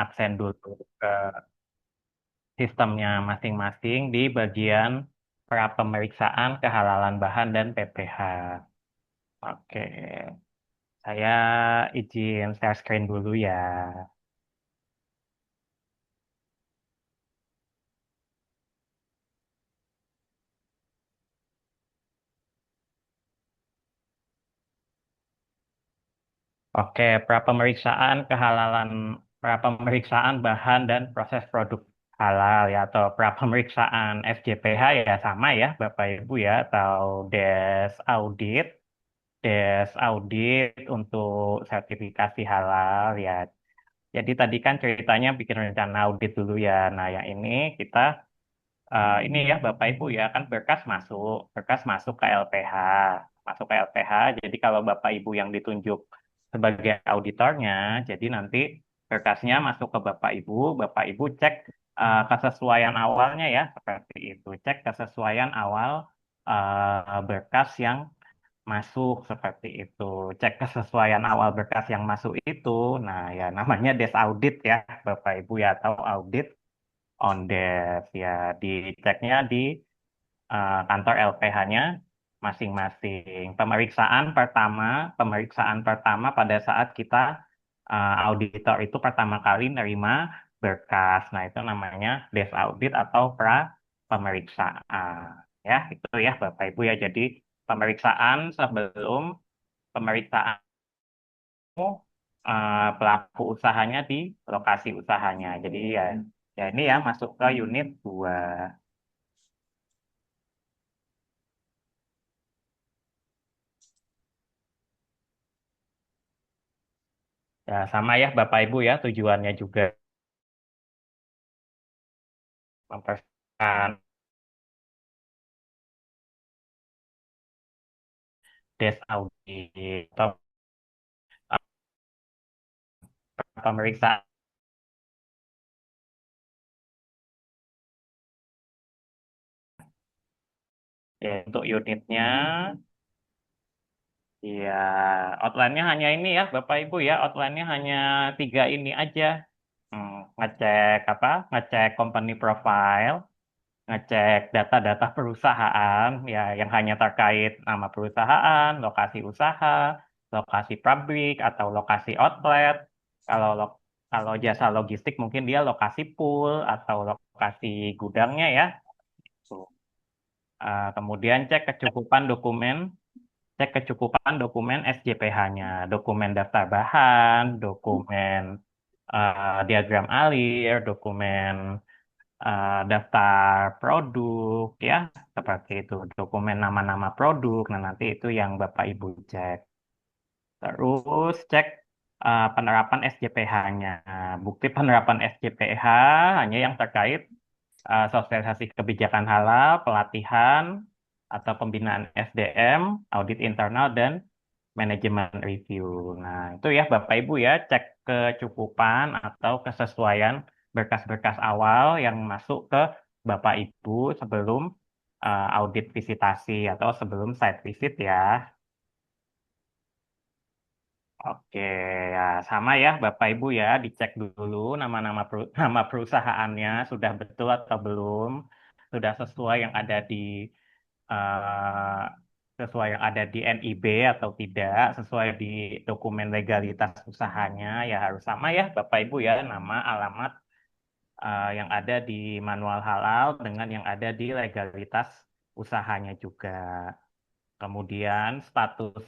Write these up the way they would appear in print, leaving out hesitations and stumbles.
absen dulu ke sistemnya masing-masing di bagian pra pemeriksaan kehalalan bahan dan PPH. Oke, saya izin share screen dulu ya. Oke, pra pemeriksaan bahan dan proses produk halal ya atau pra pemeriksaan SJPH ya sama ya Bapak Ibu ya atau Des Audit untuk sertifikasi halal ya. Jadi tadi kan ceritanya bikin rencana audit dulu ya. Nah, yang ini kita ini ya Bapak Ibu ya kan berkas masuk ke LPH, masuk ke LPH. Jadi kalau Bapak Ibu yang ditunjuk sebagai auditornya, jadi nanti berkasnya masuk ke Bapak Ibu cek kesesuaian awalnya ya seperti itu, cek kesesuaian awal berkas yang masuk seperti itu, cek kesesuaian awal berkas yang masuk itu, nah ya namanya des audit ya Bapak Ibu ya atau audit Ondes ya diceknya di kantor LPH-nya masing-masing. Pemeriksaan pertama pada saat kita auditor itu pertama kali nerima berkas. Nah, itu namanya des audit atau pra pemeriksaan. Ya, itu ya Bapak Ibu ya. Jadi pemeriksaan sebelum pemeriksaan pelaku usahanya di lokasi usahanya. Jadi ya, ya ini ya masuk ke unit 2. Ya, sama ya Bapak Ibu ya, tujuannya juga mempersiapkan des audit atau pemeriksaan ya, untuk unitnya. Ya, outline-nya hanya ini ya Bapak Ibu ya, outline-nya hanya 3 ini aja. Ngecek apa? Ngecek company profile, ngecek data-data perusahaan ya yang hanya terkait nama perusahaan, lokasi usaha, lokasi pabrik atau lokasi outlet. Kalau kalau jasa logistik mungkin dia lokasi pool atau lokasi gudangnya ya. Tuh. Kemudian cek kecukupan dokumen SJPH-nya, dokumen daftar bahan, dokumen diagram alir, dokumen daftar produk ya seperti itu dokumen nama-nama produk nah nanti itu yang Bapak Ibu cek terus cek penerapan SJPH-nya bukti penerapan SJPH hanya yang terkait sosialisasi kebijakan halal pelatihan atau pembinaan SDM audit internal dan manajemen review. Nah, itu ya Bapak Ibu ya, cek kecukupan atau kesesuaian berkas-berkas awal yang masuk ke Bapak Ibu sebelum audit visitasi atau sebelum site visit ya. Oke, ya sama ya Bapak Ibu ya, dicek dulu nama perusahaannya sudah betul atau belum, sudah eh, sesuai yang ada di NIB atau tidak, sesuai di dokumen legalitas usahanya, ya harus sama ya Bapak Ibu ya, nama, alamat yang ada di manual halal dengan yang ada di legalitas usahanya juga. Kemudian status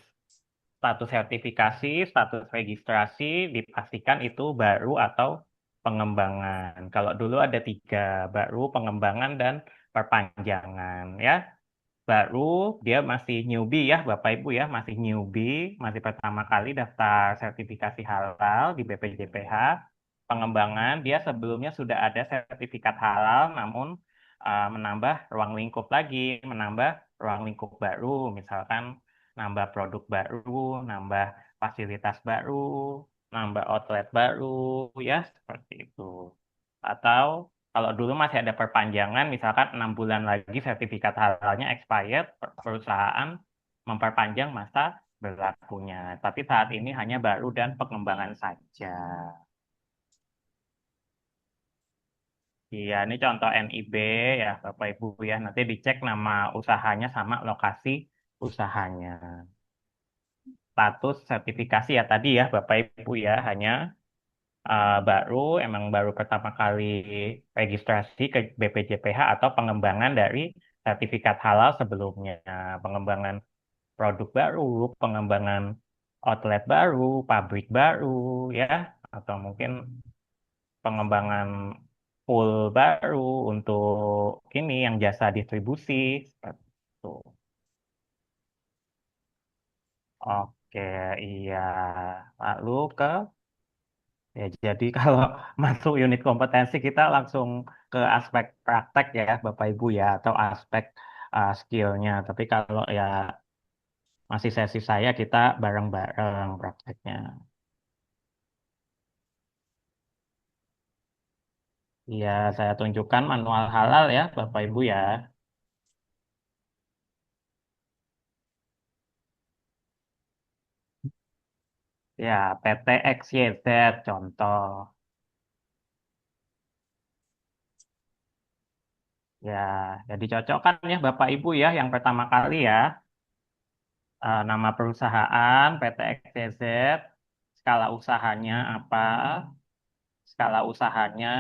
sertifikasi, status registrasi dipastikan itu baru atau pengembangan. Kalau dulu ada 3, baru, pengembangan, dan perpanjangan ya. Baru dia masih newbie ya Bapak Ibu ya, masih newbie, masih pertama kali daftar sertifikasi halal di BPJPH. Pengembangan dia sebelumnya sudah ada sertifikat halal namun menambah ruang lingkup lagi, menambah ruang lingkup baru, misalkan nambah produk baru, nambah fasilitas baru, nambah outlet baru ya seperti itu. Atau kalau dulu masih ada perpanjangan, misalkan 6 bulan lagi sertifikat halalnya expired, perusahaan memperpanjang masa berlakunya. Tapi saat ini hanya baru dan pengembangan saja. Iya, ini contoh NIB ya, Bapak Ibu ya. Nanti dicek nama usahanya sama lokasi usahanya. Status sertifikasi ya tadi ya, Bapak Ibu ya, hanya baru, emang baru pertama kali registrasi ke BPJPH atau pengembangan dari sertifikat halal sebelumnya. Pengembangan produk baru, pengembangan outlet baru, pabrik baru ya, atau mungkin pengembangan pool baru untuk ini yang jasa distribusi seperti itu. Oke, iya. Lalu ke ya jadi kalau masuk unit kompetensi kita langsung ke aspek praktek ya Bapak Ibu ya atau aspek skillnya. Tapi kalau ya masih sesi saya kita bareng-bareng prakteknya. Iya, saya tunjukkan manual halal ya Bapak Ibu ya. Ya, PT XYZ contoh. Ya, jadi cocokkan ya Bapak Ibu ya yang pertama kali ya. Nama perusahaan PT XYZ, skala usahanya apa, skala usahanya,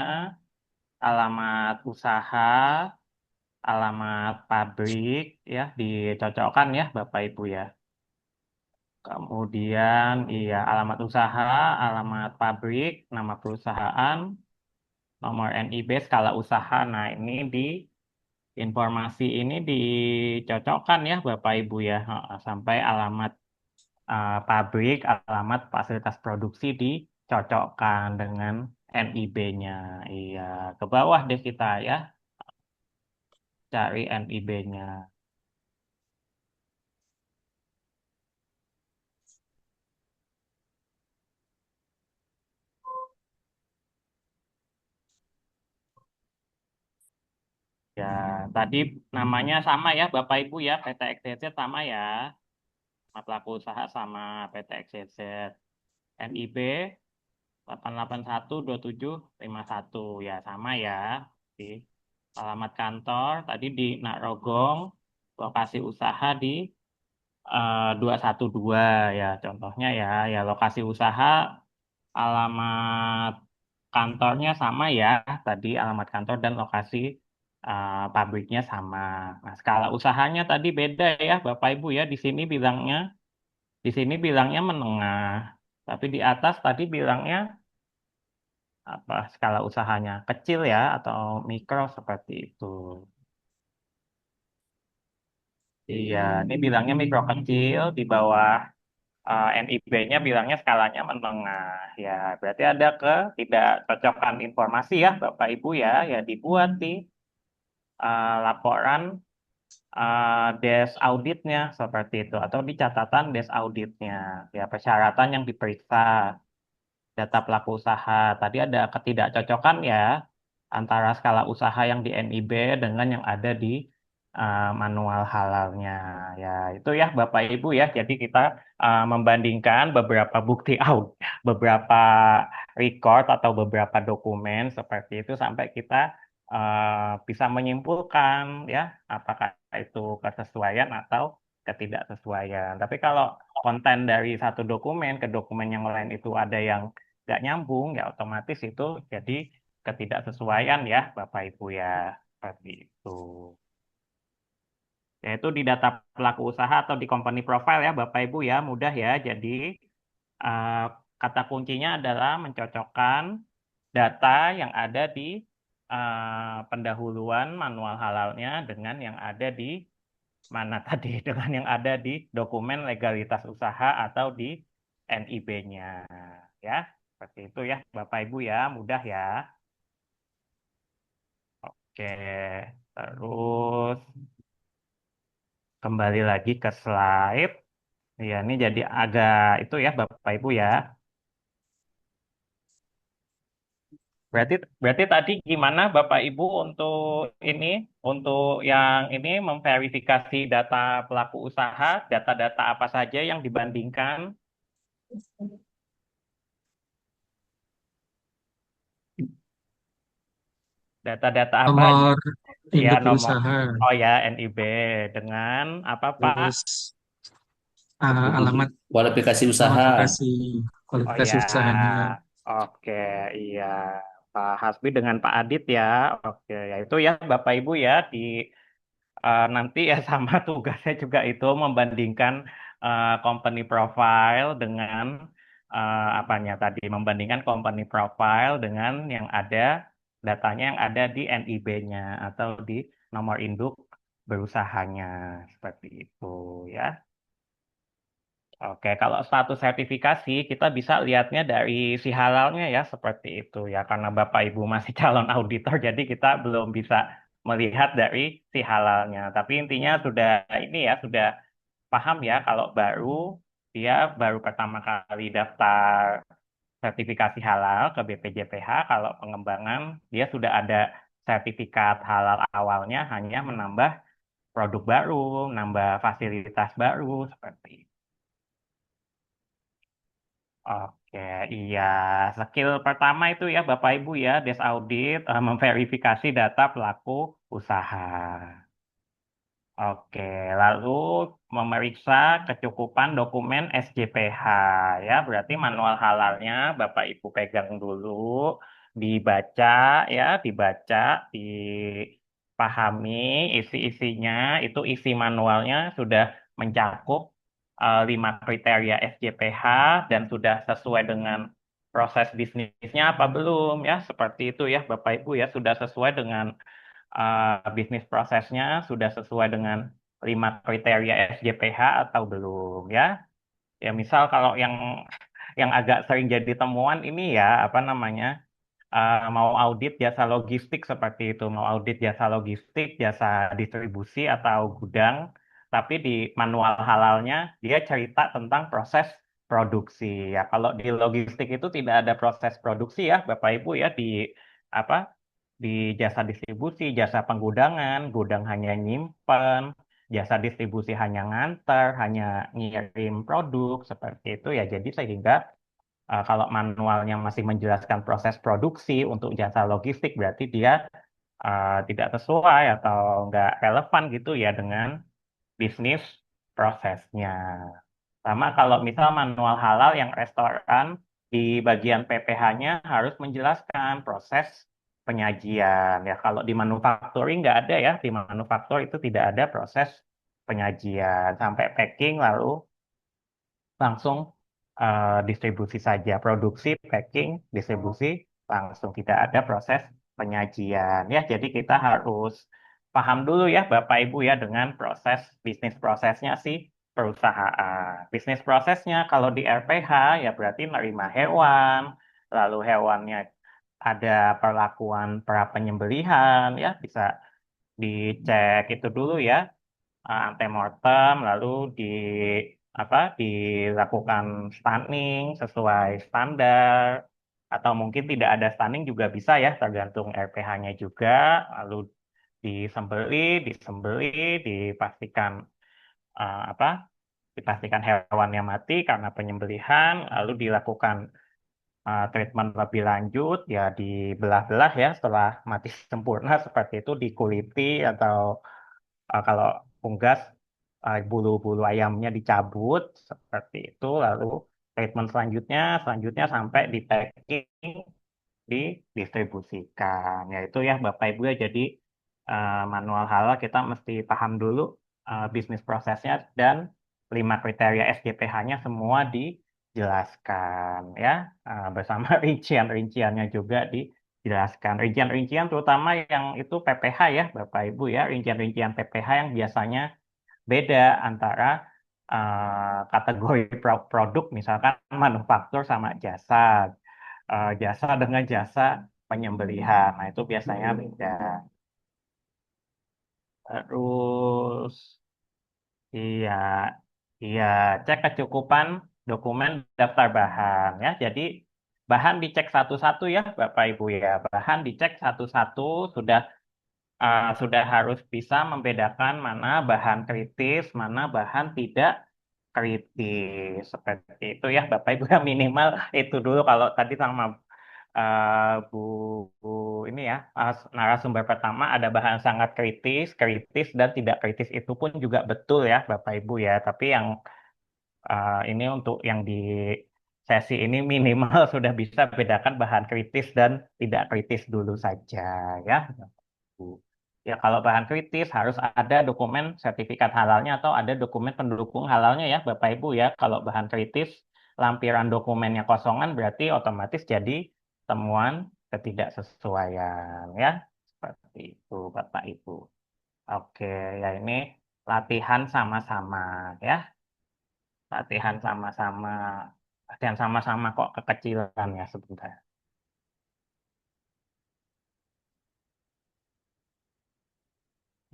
alamat usaha, alamat pabrik ya dicocokkan ya Bapak Ibu ya. Kemudian iya alamat usaha, alamat pabrik, nama perusahaan, nomor NIB, skala usaha. Nah, ini di informasi ini dicocokkan ya Bapak Ibu ya. Sampai alamat pabrik, alamat fasilitas produksi dicocokkan dengan NIB-nya. Iya, ke bawah deh kita ya, cari NIB-nya. Ya, tadi namanya sama ya Bapak Ibu ya, PT XYZ sama ya, nama pelaku usaha sama PT XYZ. NIB 8812751 ya sama ya. Di alamat kantor tadi di Narogong, lokasi usaha di 212 ya contohnya ya. Ya lokasi usaha, alamat kantornya sama ya. Tadi alamat kantor dan lokasi pabriknya sama. Nah, skala usahanya tadi beda ya Bapak Ibu ya. Di sini bilangnya menengah. Tapi di atas tadi bilangnya apa skala usahanya kecil ya atau mikro seperti itu. Iya, ini bilangnya mikro kecil di bawah NIB-nya bilangnya skalanya menengah. Ya, berarti ada tidak cocokan informasi ya Bapak Ibu ya, ya dibuat di laporan desk auditnya seperti itu atau di catatan desk auditnya. Ya, persyaratan yang diperiksa data pelaku usaha. Tadi ada ketidakcocokan ya antara skala usaha yang di NIB dengan yang ada di manual halalnya. Ya, itu ya Bapak Ibu ya. Jadi kita membandingkan beberapa bukti beberapa record atau beberapa dokumen seperti itu sampai kita bisa menyimpulkan ya apakah itu kesesuaian atau ketidaksesuaian. Tapi kalau konten dari satu dokumen ke dokumen yang lain itu ada yang nggak nyambung, ya otomatis itu jadi ketidaksesuaian ya Bapak Ibu ya. Seperti itu. Yaitu di data pelaku usaha atau di company profile ya Bapak Ibu ya, mudah ya. Jadi eh, kata kuncinya adalah mencocokkan data yang ada di pendahuluan manual halalnya dengan yang ada di mana tadi dengan yang ada di dokumen legalitas usaha atau di NIB-nya ya. Seperti itu ya Bapak Ibu ya, mudah ya. Oke, terus kembali lagi ke slide. Ya, ini jadi agak itu ya Bapak Ibu ya. Berarti berarti tadi gimana Bapak Ibu untuk ini untuk yang ini memverifikasi data pelaku usaha, data-data apa saja yang dibandingkan? Data-data apa? Nomor Ya, induk nomor. berusaha, Oh ya, NIB dengan apa, Pak? terus alamat Kualifikasi nama usaha. vokasi, Oh kualifikasi ya, usahanya. oke, iya. Pak Hasbi dengan Pak Adit ya. Oke, ya itu ya Bapak Ibu ya di nanti ya sama tugasnya juga itu membandingkan company profile dengan apanya tadi, membandingkan company profile dengan yang ada datanya yang ada di NIB-nya atau di nomor induk berusahanya seperti itu ya. Oke, kalau status sertifikasi kita bisa lihatnya dari si halalnya ya seperti itu ya karena Bapak Ibu masih calon auditor jadi kita belum bisa melihat dari si halalnya. Tapi intinya sudah ini ya sudah paham ya kalau baru dia baru pertama kali daftar sertifikasi halal ke BPJPH kalau pengembangan dia sudah ada sertifikat halal awalnya hanya menambah produk baru, nambah fasilitas baru seperti itu. Oke, iya. Skill pertama itu ya Bapak Ibu ya, Des Audit memverifikasi data pelaku usaha. Oke, lalu memeriksa kecukupan dokumen SJPH ya, berarti manual halalnya Bapak Ibu pegang dulu, dibaca ya, dibaca, dipahami isi-isinya, itu isi manualnya sudah mencakup 5 kriteria SJPH dan sudah sesuai dengan proses bisnisnya apa belum ya, seperti itu ya Bapak Ibu ya, sudah sesuai dengan bisnis prosesnya sudah sesuai dengan 5 kriteria SJPH atau belum ya. Ya misal kalau yang agak sering jadi temuan ini ya apa namanya mau audit jasa logistik seperti itu, mau audit jasa logistik, jasa distribusi atau gudang, tapi di manual halalnya dia cerita tentang proses produksi ya. Kalau di logistik itu tidak ada proses produksi ya, Bapak Ibu ya di apa di jasa distribusi, jasa penggudangan, gudang hanya nyimpen, jasa distribusi hanya nganter, hanya ngirim produk seperti itu ya. Jadi sehingga kalau manualnya masih menjelaskan proses produksi untuk jasa logistik, berarti dia tidak sesuai atau nggak relevan gitu ya dengan bisnis prosesnya. Sama kalau misal manual halal yang restoran, di bagian PPH-nya harus menjelaskan proses penyajian. Ya, kalau di manufacturing nggak ada ya, di manufaktur itu tidak ada proses penyajian sampai packing lalu langsung distribusi saja, produksi, packing, distribusi, langsung tidak ada proses penyajian. Ya, jadi kita harus paham dulu ya Bapak Ibu ya dengan proses bisnis prosesnya sih perusahaan. Bisnis prosesnya kalau di RPH ya berarti nerima hewan, lalu hewannya ada perlakuan pra penyembelihan ya bisa dicek itu dulu ya antemortem lalu di apa dilakukan stunning sesuai standar atau mungkin tidak ada stunning juga bisa ya tergantung RPH-nya juga lalu disembeli disembeli dipastikan apa dipastikan hewannya mati karena penyembelihan lalu dilakukan treatment lebih lanjut ya dibelah-belah ya setelah mati sempurna seperti itu dikuliti atau kalau unggas bulu-bulu ayamnya dicabut seperti itu lalu treatment selanjutnya sampai di packing didistribusikan yaitu ya Bapak Ibu ya jadi manual halal kita mesti paham dulu bisnis prosesnya dan 5 kriteria SGPH-nya semua dijelaskan ya bersama rincian-rinciannya juga dijelaskan rincian-rincian terutama yang itu PPH ya Bapak Ibu ya rincian-rincian PPH yang biasanya beda antara kategori produk misalkan manufaktur sama jasa jasa dengan jasa penyembelihan. Nah, itu biasanya beda. Terus, iya, iya, cek kecukupan dokumen daftar bahan ya. Jadi bahan dicek satu-satu ya, Bapak Ibu ya. Bahan dicek satu-satu sudah harus bisa membedakan mana bahan kritis, mana bahan tidak kritis. Seperti itu ya, Bapak Ibu ya minimal itu dulu kalau tadi sama Bu, Bu Ini ya, narasumber pertama ada bahan sangat kritis, kritis dan tidak kritis itu pun juga betul ya, Bapak Ibu ya. Tapi yang ini untuk yang di sesi ini minimal sudah bisa bedakan bahan kritis dan tidak kritis dulu saja ya. Ya, kalau bahan kritis harus ada dokumen sertifikat halalnya atau ada dokumen pendukung halalnya ya, Bapak Ibu ya. Kalau bahan kritis, lampiran dokumennya kosongan berarti otomatis jadi temuan ketidaksesuaian ya. Seperti itu, Bapak Ibu. Oke, ya ini latihan sama-sama ya. Latihan sama-sama. Latihan sama-sama kok kekecilan ya sebentar.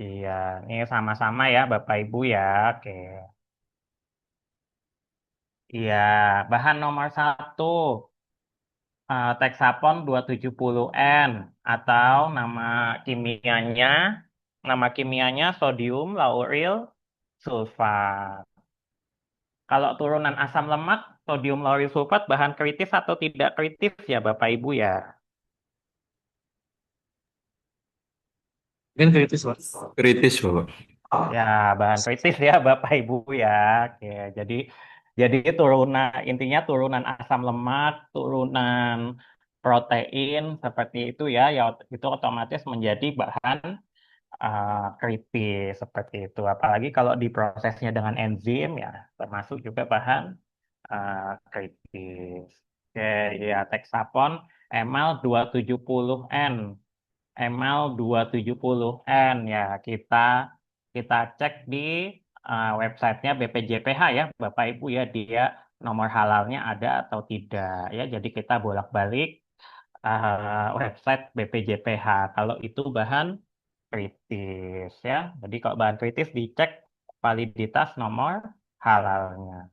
Iya, ini sama-sama ya Bapak Ibu ya. Oke. Iya, bahan nomor satu, Texapon 270N atau nama kimianya sodium lauril sulfat. Kalau turunan asam lemak, sodium lauril sulfat bahan kritis atau tidak kritis ya Bapak Ibu ya? Kan kritis, Pak. Kritis, Bapak. Ya, bahan kritis ya Bapak Ibu ya. Oke, jadi intinya turunan asam lemak, turunan protein seperti itu ya, ya itu otomatis menjadi bahan kritis seperti itu. Apalagi kalau diprosesnya dengan enzim ya, termasuk juga bahan kritis. Oke, ya Texapon ml 270N. ML 270N ya kita cek di websitenya BPJPH ya Bapak Ibu ya, dia nomor halalnya ada atau tidak ya, jadi kita bolak-balik website BPJPH kalau itu bahan kritis ya, jadi kalau bahan kritis dicek validitas nomor halalnya.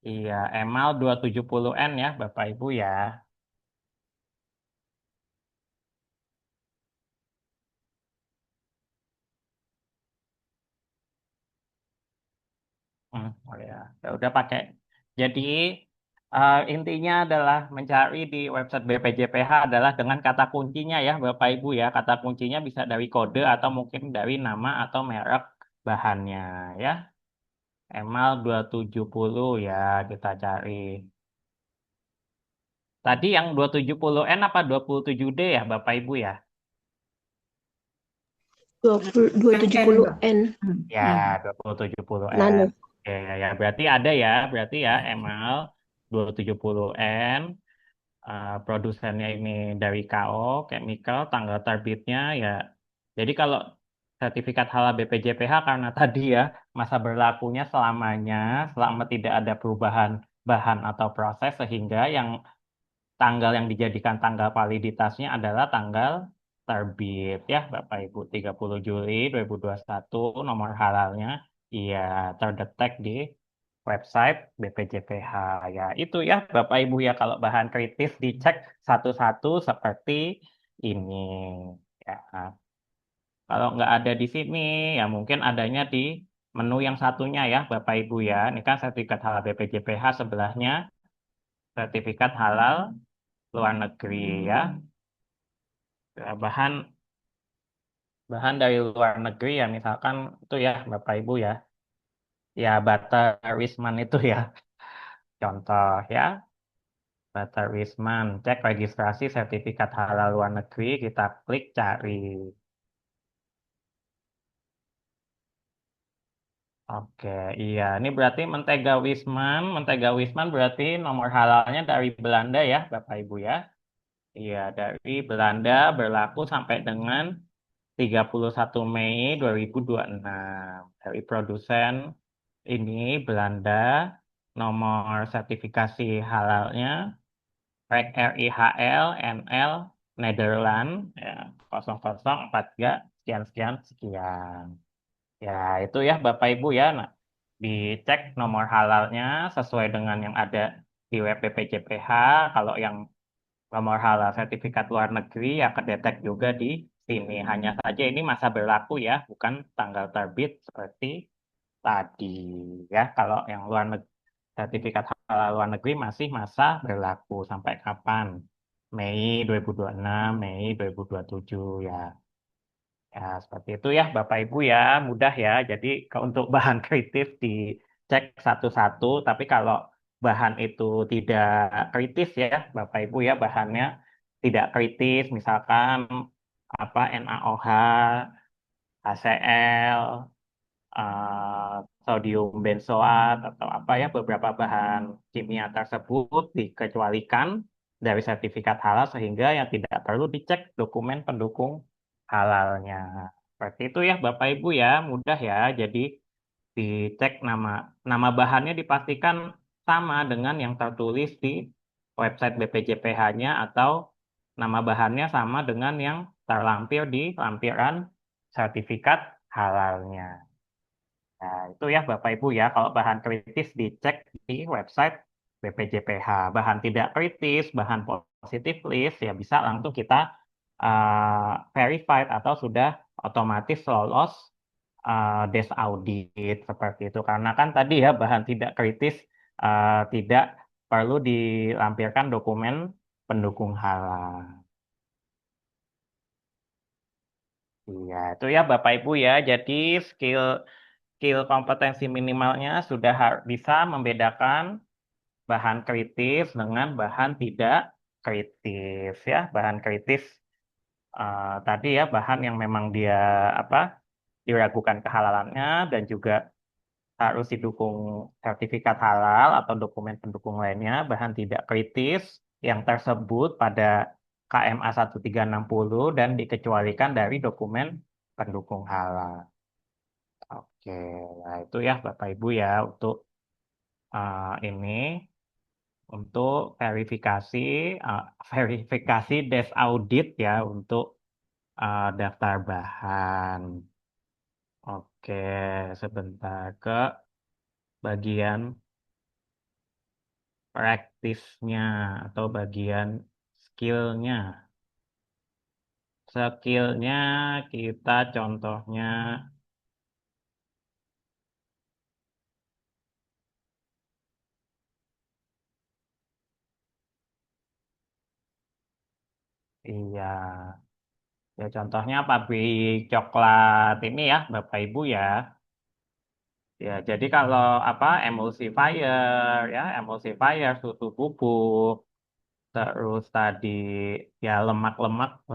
Iya, ML 270N ya Bapak Ibu ya. Oh ya, ya udah pakai. Jadi intinya adalah mencari di website BPJPH adalah dengan kata kuncinya ya Bapak Ibu ya. Kata kuncinya bisa dari kode atau mungkin dari nama atau merek bahannya ya. ML 270 ya kita cari. Tadi yang 270N apa 27D ya Bapak Ibu ya? 270N Ya, 270N. nano. Ya, ya, berarti ada ya, berarti ya ML 270N. Produsennya ini dari KO Chemical, tanggal terbitnya ya. Jadi kalau sertifikat halal BPJPH karena tadi ya masa berlakunya selamanya, selama tidak ada perubahan bahan atau proses sehingga yang tanggal yang dijadikan tanggal validitasnya adalah tanggal terbit ya Bapak Ibu 30 Juli 2021 nomor halalnya iya terdetek di website BPJPH ya itu ya Bapak Ibu ya kalau bahan kritis dicek satu-satu seperti ini ya. Kalau nggak ada di sini ya mungkin adanya di menu yang satunya ya Bapak Ibu ya. Ini kan sertifikat halal BPJPH sebelahnya sertifikat halal luar negeri ya. Ya, bahan bahan dari luar negeri ya misalkan itu ya Bapak Ibu ya. Ya Butter Wisman itu ya. Contoh ya. Butter Wisman, cek registrasi sertifikat halal luar negeri, kita klik cari. Oke, iya. Ini berarti Mentega Wisman berarti nomor halalnya dari Belanda ya, Bapak Ibu ya. Iya, dari Belanda berlaku sampai dengan 31 Mei 2026. Dari produsen ini Belanda, nomor sertifikasi halalnya REC RIHL NL Nederland ya 0043 sekian sekian sekian. Ya, itu ya Bapak Ibu ya. Nah, dicek nomor halalnya sesuai dengan yang ada di web BPJPH. Kalau yang nomor halal sertifikat luar negeri ya kedetek juga di sini. Hanya saja ini masa berlaku ya, bukan tanggal terbit seperti tadi ya. Kalau yang sertifikat halal luar negeri masih masa berlaku sampai kapan? Mei 2026, Mei 2027 ya. Ya, seperti itu ya Bapak Ibu ya, mudah ya. Jadi untuk bahan kritis dicek satu-satu, tapi kalau bahan itu tidak kritis ya Bapak Ibu ya, bahannya tidak kritis, misalkan apa NaOH, HCl, sodium benzoat atau apa ya beberapa bahan kimia tersebut dikecualikan dari sertifikat halal sehingga yang tidak perlu dicek dokumen pendukung halalnya. Seperti itu ya Bapak Ibu ya, mudah ya. Jadi dicek nama nama bahannya dipastikan sama dengan yang tertulis di website BPJPH-nya atau nama bahannya sama dengan yang terlampir di lampiran sertifikat halalnya. Nah, itu ya Bapak Ibu ya, kalau bahan kritis dicek di website BPJPH. Bahan tidak kritis, bahan positif list, ya bisa langsung kita verified atau sudah otomatis lolos desk audit seperti itu. Karena kan tadi ya bahan tidak kritis tidak perlu dilampirkan dokumen pendukung halal. Iya, itu ya Bapak Ibu ya. Jadi skill skill kompetensi minimalnya sudah bisa membedakan bahan kritis dengan bahan tidak kritis ya. Bahan kritis tadi ya bahan yang memang dia apa diragukan kehalalannya dan juga harus didukung sertifikat halal atau dokumen pendukung lainnya. Bahan tidak kritis yang tersebut pada KMA 1360 dan dikecualikan dari dokumen pendukung halal. Oke, nah itu ya Bapak Ibu ya untuk ini untuk verifikasi desk audit ya untuk daftar bahan. Oke, sebentar ke bagian praktisnya atau bagian skillnya. Skillnya kita contohnya iya. Ya contohnya pabrik coklat ini ya, Bapak Ibu ya. Ya, jadi kalau apa emulsifier ya, emulsifier susu bubuk, terus tadi ya lemak-lemak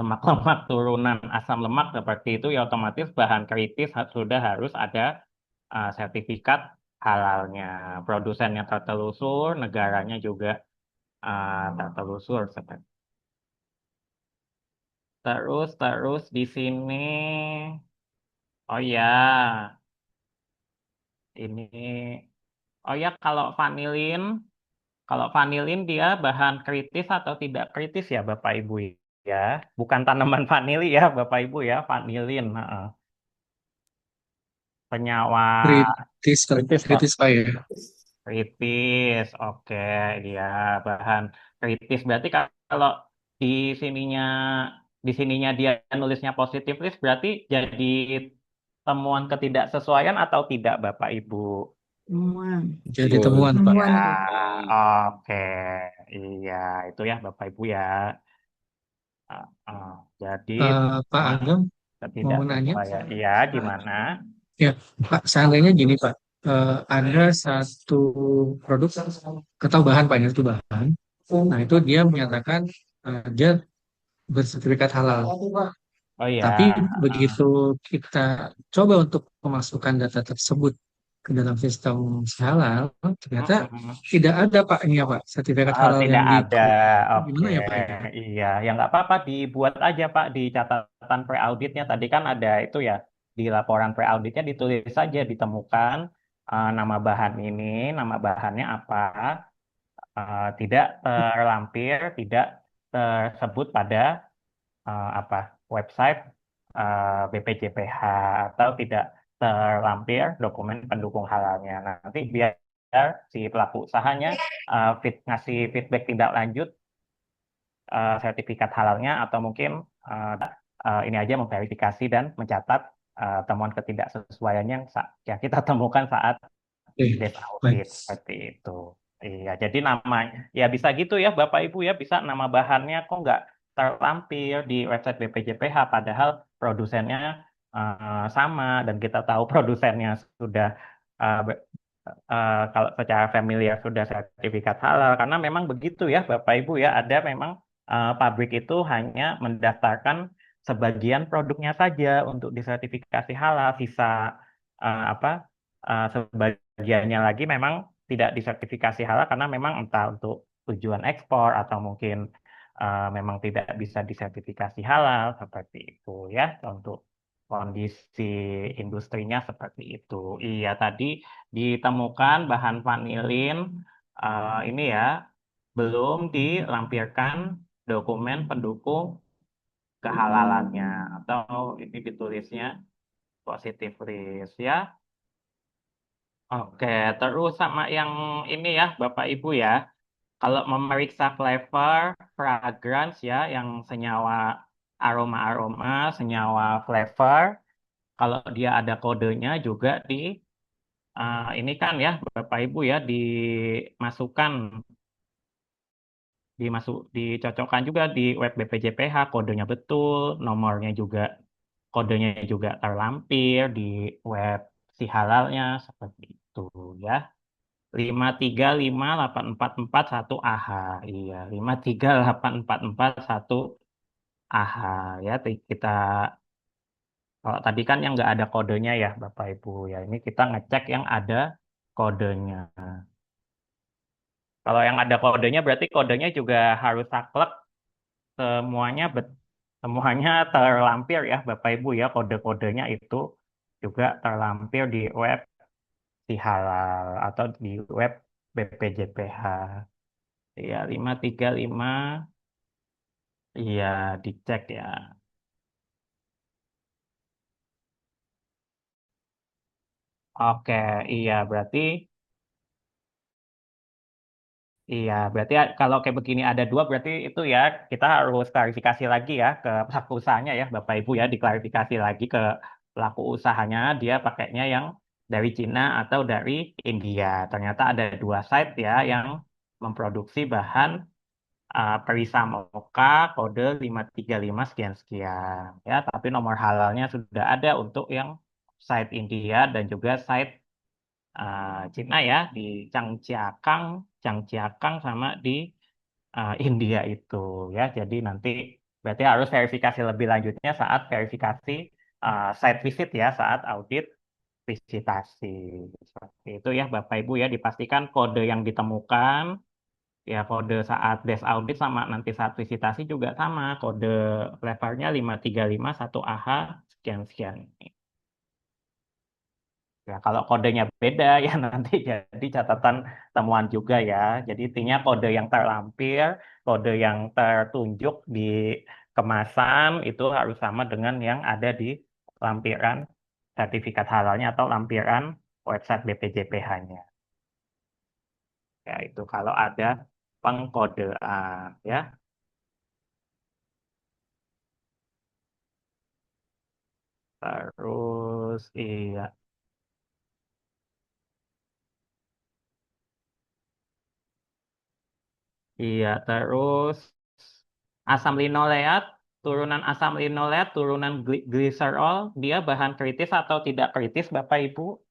turunan asam lemak seperti itu ya otomatis bahan kritis sudah harus ada sertifikat halalnya. Produsennya tertelusur, negaranya juga tertelusur seperti. Terus di sini, oh ya, ini, oh ya kalau vanilin dia bahan kritis atau tidak kritis ya Bapak Ibu ya, bukan tanaman vanili ya Bapak Ibu ya, vanilin, senyawa Kritis, kritis kok. kritis Pak ya. Kritis, oke, ya bahan kritis. Berarti kalau di sininya dia nulisnya positif list, berarti jadi temuan ketidaksesuaian atau tidak, Bapak Ibu? Temuan. Jadi temuan Pak. Temuan. Ya, oke, iya itu ya Bapak Ibu ya. Jadi Pak temuan Agam mau nanya, ketidaksesuaian. Iya, gimana? ya Pak, seandainya gini Pak, ada satu produk atau bahan Pak, ya, itu bahan, nah itu dia menyatakan dia bersertifikat halal. Oh iya, Tapi begitu kita coba untuk memasukkan data tersebut ke dalam sistem halal, ternyata mm-mm. tidak ada Pak ini ya Pak, sertifikat Oh, halal tidak yang di ada. Oke, gimana ya Pak ya? iya. Ya nggak apa-apa, dibuat aja Pak di catatan pre-auditnya. Tadi kan ada itu ya, di laporan pre-auditnya ditulis saja, ditemukan nama bahan ini, nama bahannya apa, tidak terlampir, tidak tersebut pada apa website BPJPH atau tidak terlampir dokumen pendukung halalnya. Nanti biar si pelaku usahanya ngasih feedback tindak lanjut sertifikat halalnya atau mungkin ini aja memverifikasi dan mencatat temuan ketidaksesuaian yang ya kita temukan saat Oke, desk baik. audit seperti itu. Iya, jadi namanya ya bisa gitu ya Bapak Ibu ya, bisa nama bahannya kok nggak terlampir di website BPJPH padahal produsennya sama dan kita tahu produsennya sudah uh, be- kalau secara familiar sudah sertifikat halal karena memang begitu ya Bapak Ibu ya, ada memang pabrik itu hanya mendaftarkan sebagian produknya saja untuk disertifikasi halal, sisa apa sebagiannya lagi memang tidak disertifikasi halal karena memang entah untuk tujuan ekspor atau mungkin memang tidak bisa disertifikasi halal seperti itu ya, untuk kondisi industrinya seperti itu. Iya, tadi ditemukan bahan vanilin ini ya belum dilampirkan dokumen pendukung kehalalannya atau ini ditulisnya positive risk ya. Oke, terus sama yang ini ya, Bapak Ibu ya. Kalau memeriksa flavor, fragrance ya, yang senyawa aroma-aroma, senyawa flavor, kalau dia ada kodenya juga ini kan ya, Bapak Ibu ya, dimasukkan, dicocokkan juga di web BPJPH, kodenya betul, kodenya juga terlampir di web si halalnya, seperti itu ya. 5358441 AH. Iya, 5384441 AH ya. Kita kalau tadi kan yang nggak ada kodenya ya Bapak Ibu ya. Ini kita ngecek yang ada kodenya. Kalau yang ada kodenya berarti kodenya juga harus saklek, semuanya semuanya terlampir ya Bapak Ibu ya. Kode-kodenya itu juga terlampir di web si halal atau di web BPJPH. Iya, 535. Iya, dicek ya. Oke, iya berarti kalau kayak begini ada dua berarti itu ya kita harus klarifikasi lagi ya ke pelaku usahanya ya Bapak Ibu ya, diklarifikasi lagi ke pelaku usahanya dia pakainya yang dari Cina atau dari India. Ternyata ada dua site ya yang memproduksi bahan Perisa Moka kode 535 sekian-sekian ya, tapi nomor halalnya sudah ada untuk yang site India dan juga site Cina ya, di Changjiagang, Changjiagang sama di India itu ya. Jadi nanti berarti harus verifikasi lebih lanjutnya saat verifikasi site visit ya, saat audit visitasi. Seperti itu ya Bapak Ibu ya, dipastikan kode yang ditemukan ya, kode saat desk audit sama nanti saat visitasi juga sama, kode flavornya 535 AH sekian-sekian. Ya, kalau kodenya beda ya nanti jadi catatan temuan juga ya. Jadi intinya kode yang terlampir, kode yang tertunjuk di kemasan itu harus sama dengan yang ada di lampiran sertifikat halalnya atau lampiran website BPJPH-nya. Ya, itu kalau ada pengkodean ya. Terus iya, iya terus asam linoleat, turunan asam linoleat, turunan gliserol, dia bahan kritis atau tidak kritis, Bapak Ibu?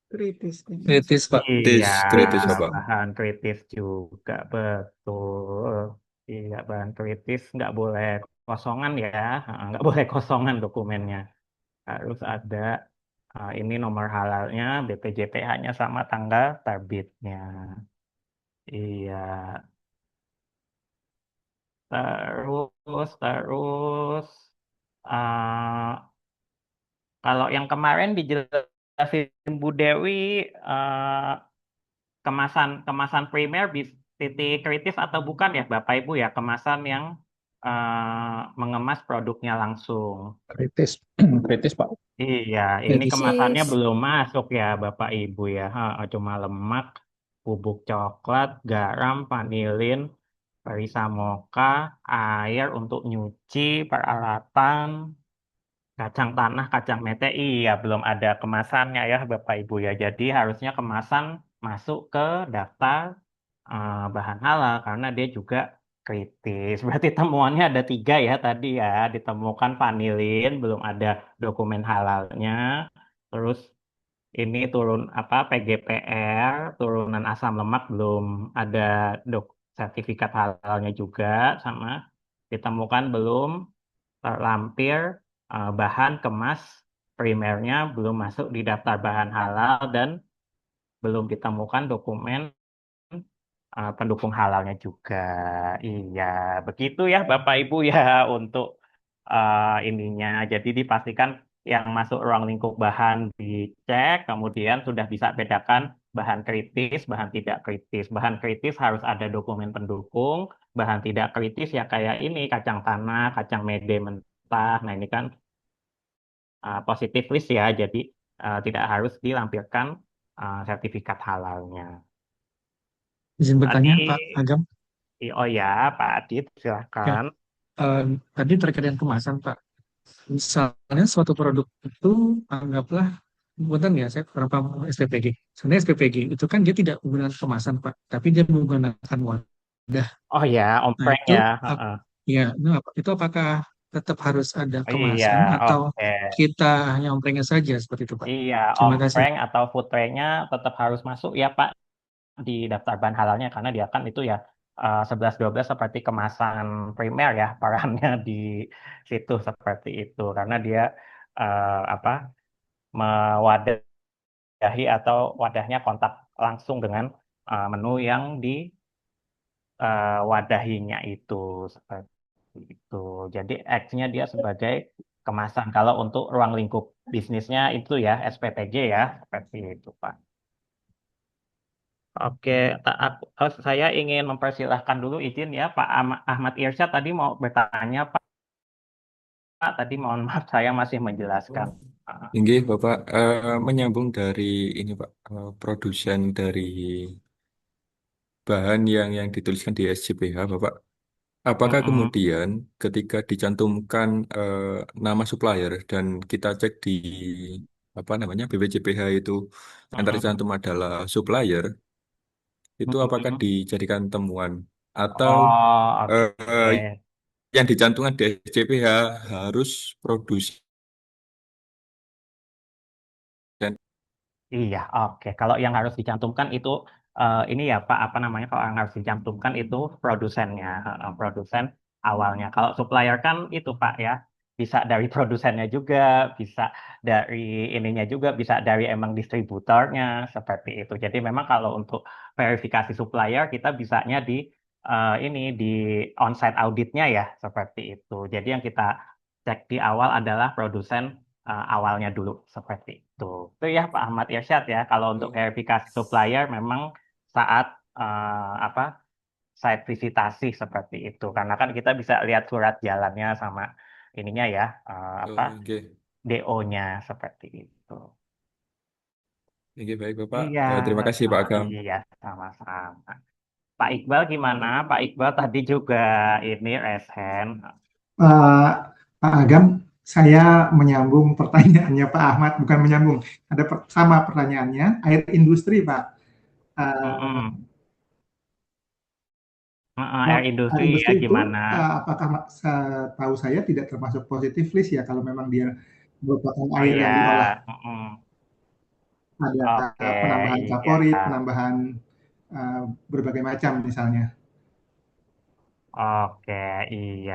Kritis. Kritis, Pak. Iya, Kritis ya Pak. bahan kritis juga, betul. Iya, bahan kritis nggak boleh kosongan ya, nggak boleh kosongan dokumennya. Harus ada ini nomor halalnya, BPJPH-nya sama tanggal terbitnya. Iya, terus. eh, Kalau yang kemarin dijelasin Bu Dewi, eh, kemasan kemasan primer titik kritis atau bukan ya Bapak Ibu ya, kemasan yang mengemas produknya langsung. Kritis, kritis Pak. Iya, ini Kritis. kemasannya belum masuk ya Bapak Ibu ya. Cuma lemak, bubuk coklat, garam, vanilin, Perisamoka, air untuk nyuci, peralatan, kacang tanah, kacang mete, iya belum ada kemasannya ya Bapak Ibu ya. Jadi harusnya kemasan masuk ke daftar bahan halal karena dia juga kritis. Berarti temuannya ada 3 ya tadi ya. Ditemukan vanilin, belum ada dokumen halalnya. Terus ini turun apa PGPR, turunan asam lemak belum ada dok sertifikat halalnya juga, sama ditemukan belum terlampir bahan kemas primernya belum masuk di daftar bahan halal dan belum ditemukan dokumen pendukung halalnya juga. Iya, begitu ya Bapak Ibu ya untuk ininya. Jadi dipastikan yang masuk ruang lingkup bahan dicek, kemudian sudah bisa bedakan bahan kritis, bahan tidak kritis. Bahan kritis harus ada dokumen pendukung, bahan tidak kritis ya kayak ini kacang tanah, kacang mede mentah. Nah ini kan positif list ya, jadi tidak harus dilampirkan sertifikat halalnya. Izin Tadi, bertanya, Pak Agam. oh ya, Pak Adit, Ya, silakan. tadi terkait dengan kemasan, Pak. Misalnya suatu produk itu anggaplah, bukan ya, saya kurang paham SPPG. Sebenarnya SPPG itu kan dia tidak menggunakan kemasan, Pak, tapi dia menggunakan wadah. Oh ya, Nah ompreng itu, ya. ap- Heeh. ya, itu apakah tetap harus ada Oh iya, kemasan atau oke. kita hanya omprengnya saja seperti itu, Pak? Iya, Terima kasih. ompreng atau food tray-nya tetap harus masuk ya Pak di daftar bahan halalnya karena dia kan itu ya 11-12 seperti kemasan primer ya perannya di situ seperti itu karena dia apa mewadahi atau wadahnya kontak langsung dengan menu yang diwadahinya itu seperti itu. Jadi X-nya dia sebagai kemasan. Kalau untuk ruang lingkup bisnisnya itu ya SPTJ ya seperti itu Pak. Oke, saya ingin mempersilahkan dulu izin ya Pak Ahmad Irsyad tadi mau bertanya Pak. Tadi mohon maaf saya masih menjelaskan. Ah, Inggih, Bapak, menyambung dari ini, Pak, produsen dari bahan yang dituliskan di SJPH, Bapak. Apakah mm-mm, kemudian ketika dicantumkan nama supplier dan kita cek di apa namanya BPJPH itu yang mm-mm, tercantum adalah supplier, itu apakah mm-mm. dijadikan temuan atau Oh, eh, oke. yang dicantumkan di SJPH harus produsen? Iya, oke. Kalau yang harus dicantumkan itu ini ya Pak, apa namanya? Kalau yang harus dicantumkan itu produsennya, produsen awalnya. Kalau supplier kan itu Pak ya, bisa dari produsennya juga, bisa dari ininya juga, bisa dari emang distributornya seperti itu. Jadi memang kalau untuk verifikasi supplier kita bisanya di ini di onsite auditnya ya seperti itu. Jadi yang kita cek di awal adalah produsen awalnya dulu seperti itu. Itu ya Pak Ahmad Irsyad ya. Kalau untuk verifikasi supplier memang saat apa site visitasi seperti itu. Karena kan kita bisa lihat surat jalannya sama ininya ya apa Oke, DO-nya seperti itu. oke, baik Bapak. Iya, Terima kasih Pak Agam. iya sama-sama. Pak Iqbal gimana? Pak Iqbal tadi juga ini resen. Eh, Pak Agam, saya menyambung pertanyaannya Pak Ahmad, bukan menyambung, ada sama pertanyaannya, air industri Pak. Eh, Mm-mm. Heeh, Nah, air air industri ya industri itu gimana? apakah tahu saya tidak termasuk positif list ya kalau memang dia merupakan Oh air iya, yang diolah, mm-mm. ada Oke, penambahan iya. kaporit, penambahan eh, berbagai macam misalnya. Oke, iya.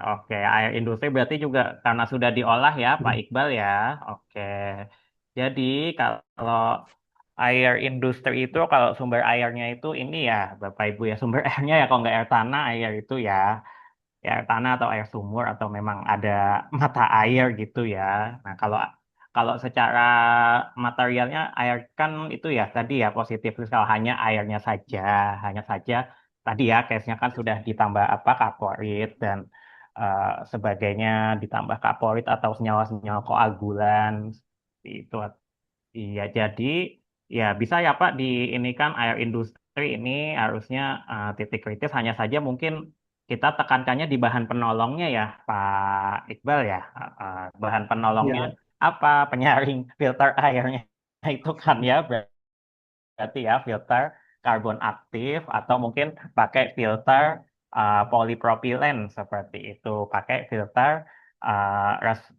Oke, air industri berarti juga karena sudah diolah ya, Pak Iqbal ya. Oke. Jadi kalau air industri itu kalau sumber airnya itu ini ya, Bapak Ibu ya, sumber airnya ya kalau nggak air tanah, air itu ya air tanah atau air sumur atau memang ada mata air gitu ya. Nah, kalau kalau secara materialnya air kan itu ya tadi ya positif kalau hanya saja tadi ya case-nya kan sudah ditambah apa kaporit dan sebagainya ditambah kaporit atau senyawa-senyawa koagulan seperti itu. Iya, jadi ya bisa ya Pak di ini kan air industri industri ini harusnya titik kritis hanya saja mungkin kita tekankannya di bahan penolongnya ya, Pak Iqbal ya. Bahan penolongnya Ya, apa? Penyaring filter airnya itu kan ya, berarti ya filter karbon aktif atau mungkin pakai filter polipropilen seperti itu, pakai filter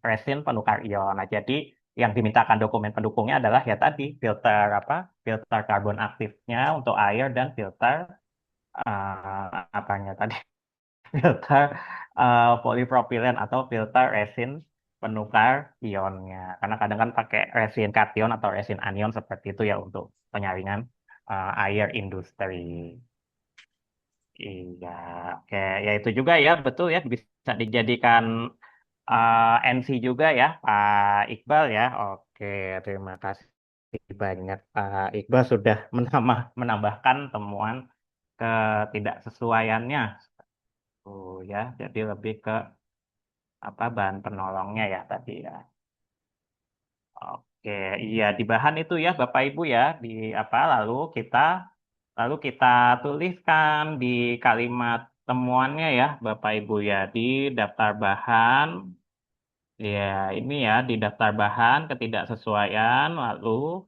resin penukar ion. Nah, jadi yang dimintakan dokumen pendukungnya adalah ya tadi filter apa? Filter karbon aktifnya untuk air dan filter apanya tadi? Filter polipropilen atau filter resin penukar ionnya. Karena kadang kan pakai resin kation atau resin anion seperti itu ya untuk penyaringan air industri. Iya, oke. Ya itu juga ya, betul ya, bisa dijadikan NC juga ya, Pak Iqbal ya. Oke, terima kasih banyak Pak Iqbal sudah menambahkan temuan ketidaksesuaiannya. Oh ya, jadi lebih ke apa bahan penolongnya ya tadi ya. Oke, iya di bahan itu ya Bapak Ibu ya di apa lalu kita tuliskan di kalimat temuannya ya Bapak Ibu ya di daftar bahan ya ini ya di daftar bahan ketidaksesuaian lalu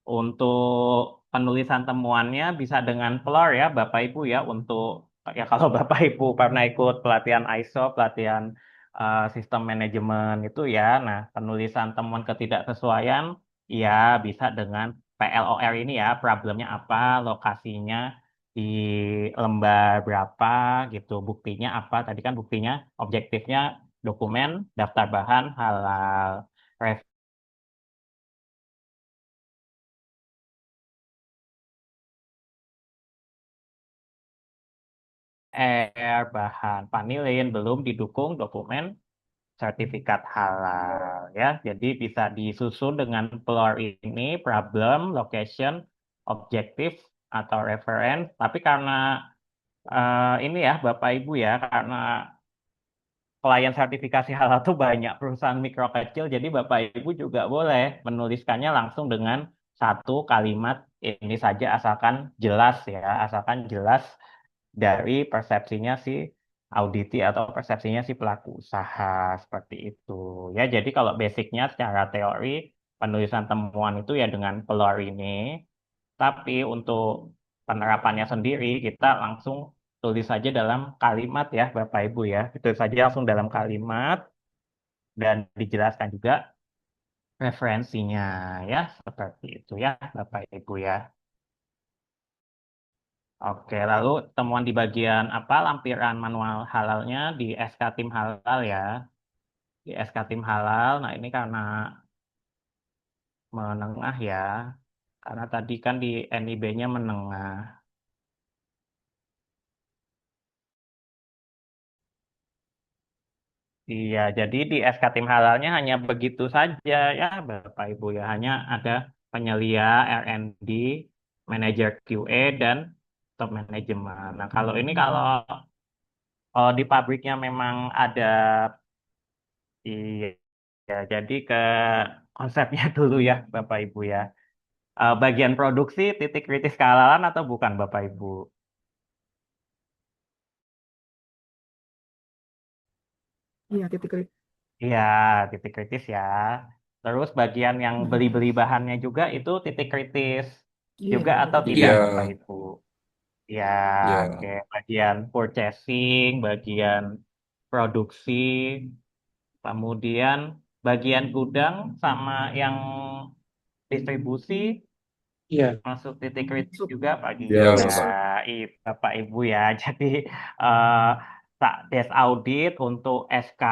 untuk penulisan temuannya bisa dengan PLOR ya Bapak Ibu ya untuk ya kalau Bapak Ibu pernah ikut pelatihan ISO, pelatihan sistem manajemen itu ya. Nah, penulisan temuan ketidaksesuaian ya bisa dengan PLOR ini ya, problemnya apa, lokasinya di lembar berapa gitu, buktinya apa. Tadi kan buktinya objektifnya dokumen daftar bahan halal. Bahan vanilin belum didukung dokumen sertifikat halal ya. Jadi bisa disusun dengan PLOR ini problem, location, objektif atau reference. Tapi karena ini ya Bapak Ibu ya, karena klien sertifikasi halal tuh banyak perusahaan mikro kecil, jadi Bapak Ibu juga boleh menuliskannya langsung dengan satu kalimat ini saja asalkan jelas ya, asalkan jelas dari persepsinya si auditi atau persepsinya si pelaku usaha seperti itu. Ya, jadi kalau basicnya secara teori penulisan temuan itu ya dengan PLOR ini, tapi untuk penerapannya sendiri kita langsung tulis saja dalam kalimat ya Bapak Ibu ya. Tulis saja langsung dalam kalimat dan dijelaskan juga referensinya ya seperti itu ya Bapak Ibu ya. Oke, lalu temuan di bagian apa lampiran manual halalnya di SK tim halal ya. Di SK tim halal. Nah, ini karena menengah ya. Karena tadi kan di NIB-nya menengah. Iya, jadi di SK tim halalnya hanya begitu saja ya Bapak Ibu ya. Hanya ada penyelia R&D, manajer QA, dan top manajemen. Nah, kalau ini kalau di pabriknya memang ada. Iya, ya, jadi ke konsepnya dulu ya, Bapak Ibu ya. Bagian produksi titik kritis kehalalan atau bukan, Bapak Ibu? Iya, titik kritis. Iya, titik kritis ya. Terus bagian yang beli-beli bahannya juga itu titik kritis Iya, juga atau titik tidak, Iya, kritis. Bapak Ibu? Ya, oke. iya. Bagian purchasing, bagian produksi, kemudian bagian gudang sama yang distribusi Iya, masuk titik kritis Masuk. juga Pak Iya, Iya, Bapak. Bapak Ibu ya. Jadi eh tak des audit untuk SK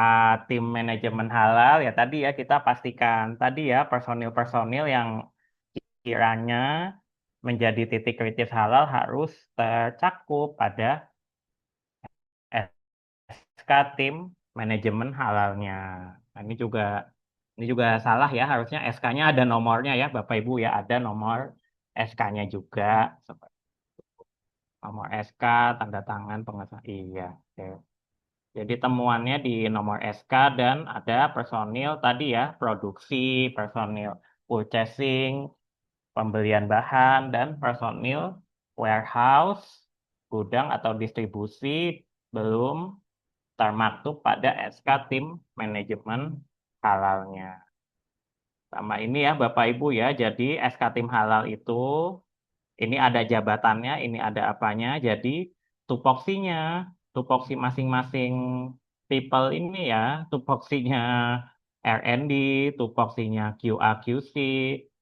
tim manajemen halal ya tadi ya kita pastikan tadi ya personil-personil yang kiranya menjadi titik kritis halal harus tercakup pada SK tim manajemen halalnya. Nah, ini juga salah ya harusnya SK-nya ada nomornya ya Bapak Ibu ya ada nomor SK-nya juga. Nomor SK, tanda tangan pengesahan. Iya. Oke. Jadi temuannya di nomor SK dan ada personil tadi ya, produksi, personil purchasing, pembelian bahan, dan personil warehouse, gudang atau distribusi belum termaktub pada SK tim manajemen halalnya. Sama ini ya Bapak Ibu ya, jadi SK tim halal itu ini ada jabatannya, ini ada apanya. Jadi tupoksinya masing-masing people ini ya, tupoksinya R&D, tupoksinya QA/QC,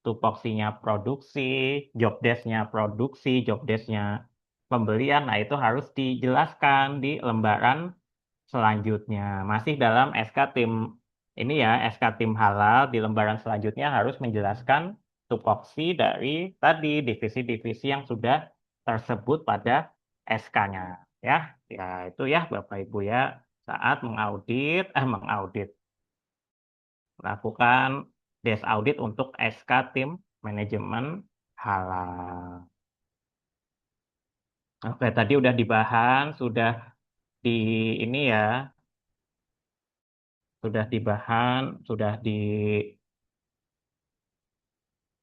tupoksinya produksi, job desk-nya produksi, job desk-nya pembelian. Nah, itu harus dijelaskan di lembaran selanjutnya. Masih dalam SK tim ini ya, SK tim halal di lembaran selanjutnya harus menjelaskan tupoksi dari tadi divisi-divisi yang sudah tersebut pada SK-nya ya. Ya, itu ya Bapak Ibu ya saat melakukan desk audit untuk SK tim manajemen halal. Oke, tadi udah dibahas, sudah di ini ya, sudah dibahas, sudah di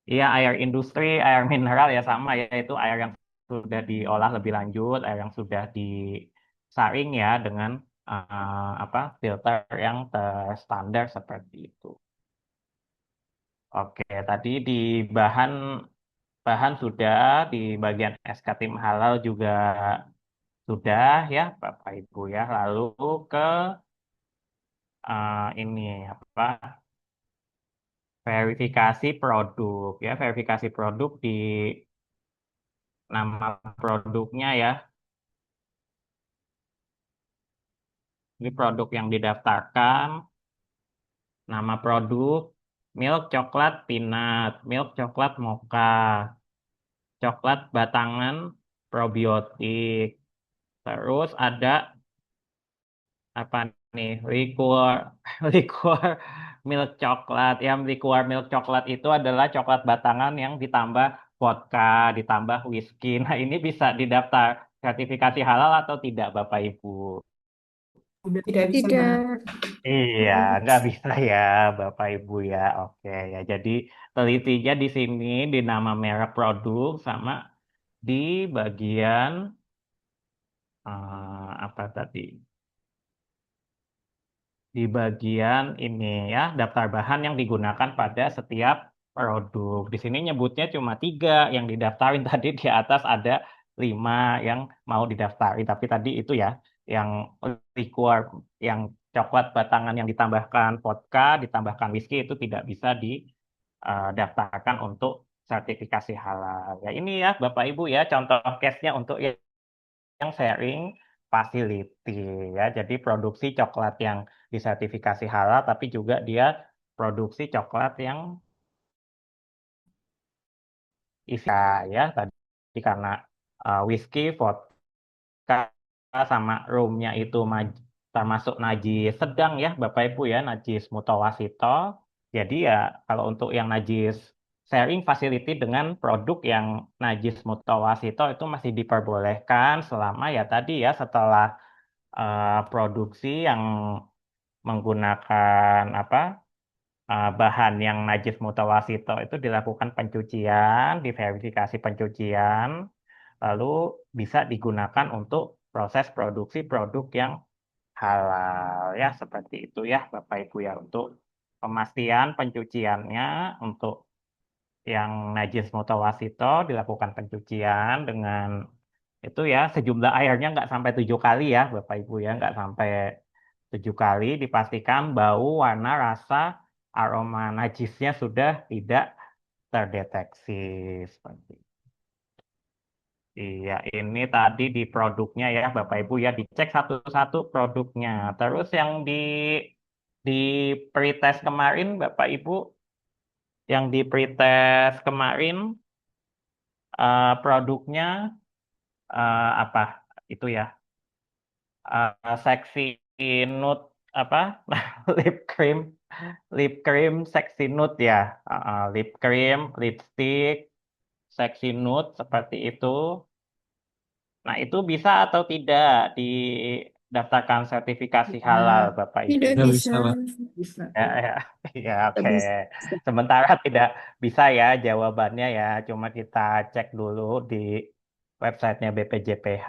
iya air industri, air mineral ya sama ya itu air yang sudah diolah lebih lanjut, air yang sudah disaring ya dengan filter yang terstandar seperti itu. Oke, tadi di bahan bahan sudah di bagian SK tim halal juga sudah ya Bapak Ibu ya. Lalu ke ini apa verifikasi produk ya verifikasi produk di nama produknya ya. Ini produk yang didaftarkan, nama produk, milk coklat peanut, milk coklat mocha, coklat batangan probiotik. Terus ada apa nih? Liquor, liquor milk coklat. Ya, liquor milk coklat itu adalah coklat batangan yang ditambah vodka, ditambah whisky. Nah, ini bisa didaftar sertifikasi halal atau tidak, Bapak Ibu? Udah tidak bisa Tidak. Bang. Iya, nggak bisa ya, Bapak Ibu ya. Oke ya, jadi telitinya di sini di nama merek produk sama di bagian apa tadi? Di bagian ini ya, daftar bahan yang digunakan pada setiap produk. Di sini nyebutnya cuma 3 yang didaftarin tadi di atas ada 5 yang mau didaftarin. Tapi tadi itu ya, yang liquor, yang coklat batangan yang ditambahkan vodka, ditambahkan whisky itu tidak bisa didaftarkan untuk sertifikasi halal. Ya ini ya Bapak Ibu ya contoh case-nya untuk yang sharing facility ya. Jadi produksi coklat yang disertifikasi halal tapi juga dia produksi coklat yang isi ya tadi karena whisky, vodka sama rumnya itu termasuk najis sedang ya Bapak Ibu ya, najis mutawasito. Jadi ya kalau untuk yang najis sharing facility dengan produk yang najis mutawasito itu masih diperbolehkan selama ya tadi ya setelah produksi yang menggunakan bahan yang najis mutawasito itu dilakukan pencucian, diverifikasi pencucian, lalu bisa digunakan untuk proses produksi produk yang halal ya seperti itu ya Bapak Ibu ya untuk pemastian pencuciannya untuk yang najis mutawasito dilakukan pencucian dengan itu ya sejumlah airnya nggak sampai 7 kali ya Bapak Ibu ya nggak sampai 7 kali dipastikan bau warna rasa aroma najisnya sudah tidak terdeteksi seperti itu. Iya ini tadi di produknya ya Bapak Ibu ya dicek satu-satu produknya terus yang di pretest kemarin Bapak Ibu yang di pretest kemarin produknya apa itu ya seksi nude apa lip cream seksi nude ya lip cream lipstick seksi nude seperti itu. Nah itu bisa atau tidak didaftarkan sertifikasi halal Bapak Ibu? Tidak Nggak bisa. bisa, Pak. Bisa. Ya, ya, ya, Tidak oke. bisa. Sementara tidak bisa ya jawabannya ya. Cuma kita cek dulu di websitenya BPJPH.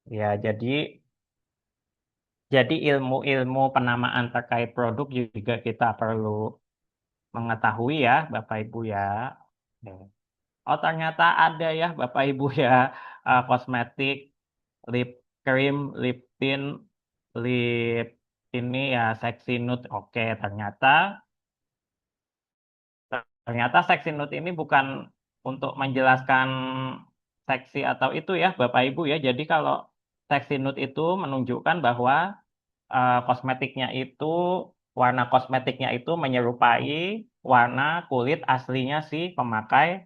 Ya, jadi ilmu-ilmu penamaan terkait produk juga kita perlu mengetahui ya, Bapak Ibu ya. Oh, ternyata ada ya, Bapak Ibu ya, kosmetik, lip cream, lip tint, lip ini ya, sexy nude. Oke, ternyata sexy nude ini bukan untuk menjelaskan seksi atau itu ya, Bapak Ibu ya. Jadi kalau sexy nude itu menunjukkan bahwa warna kosmetiknya itu menyerupai warna kulit aslinya si pemakai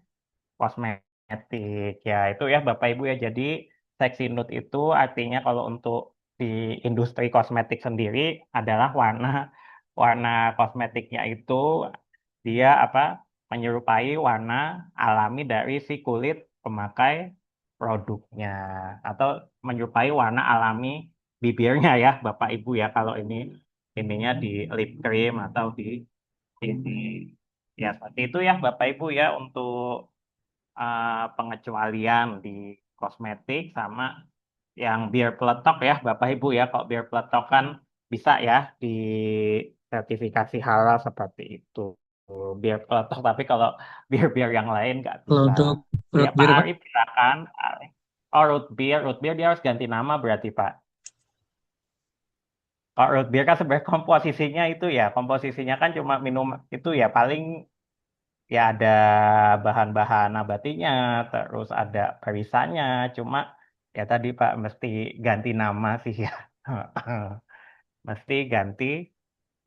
kosmetik. Ya, itu ya Bapak Ibu ya. Jadi sexy nude itu artinya kalau untuk di industri kosmetik sendiri adalah warna warna kosmetiknya itu dia menyerupai warna alami dari si kulit pemakai produknya atau menyerupai warna alami bibirnya ya Bapak Ibu ya kalau ininya di lip cream atau di ya seperti itu ya Bapak Ibu ya untuk pengecualian di kosmetik sama yang bir peletok ya Bapak Ibu ya. Kalau bir peletok kan bisa ya di sertifikasi halal seperti itu. Bir peletok tapi kalau bir-bir yang lain nggak Kalau bisa. untuk Ya root Pak beer, Pak, Arif silakan. Oh root beer dia harus ganti nama berarti Pak. Kalau root beer kan sebenarnya komposisinya kan cuma minum itu ya paling ya ada bahan-bahan nabatinya, terus ada perisanya, cuma ya tadi Pak mesti ganti nama sih ya. Mesti ganti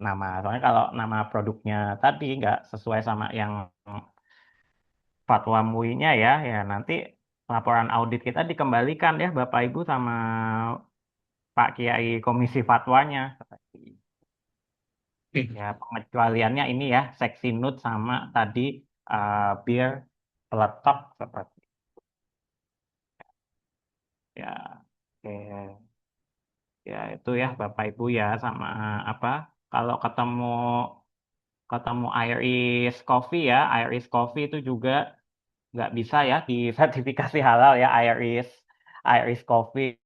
nama. Soalnya kalau nama produknya tadi nggak sesuai sama yang fatwa MUI-nya ya nanti laporan audit kita dikembalikan ya Bapak Ibu sama Pak Kiai Komisi Fatwanya. oke. Ya pengecualiannya ini ya, seksi nude sama tadi bir peletok seperti ya. Oke. Ya itu ya Bapak Ibu ya sama apa kalau ketemu ketemu Irish Coffee ya Irish Coffee itu juga nggak bisa ya di sertifikasi halal ya Irish Coffee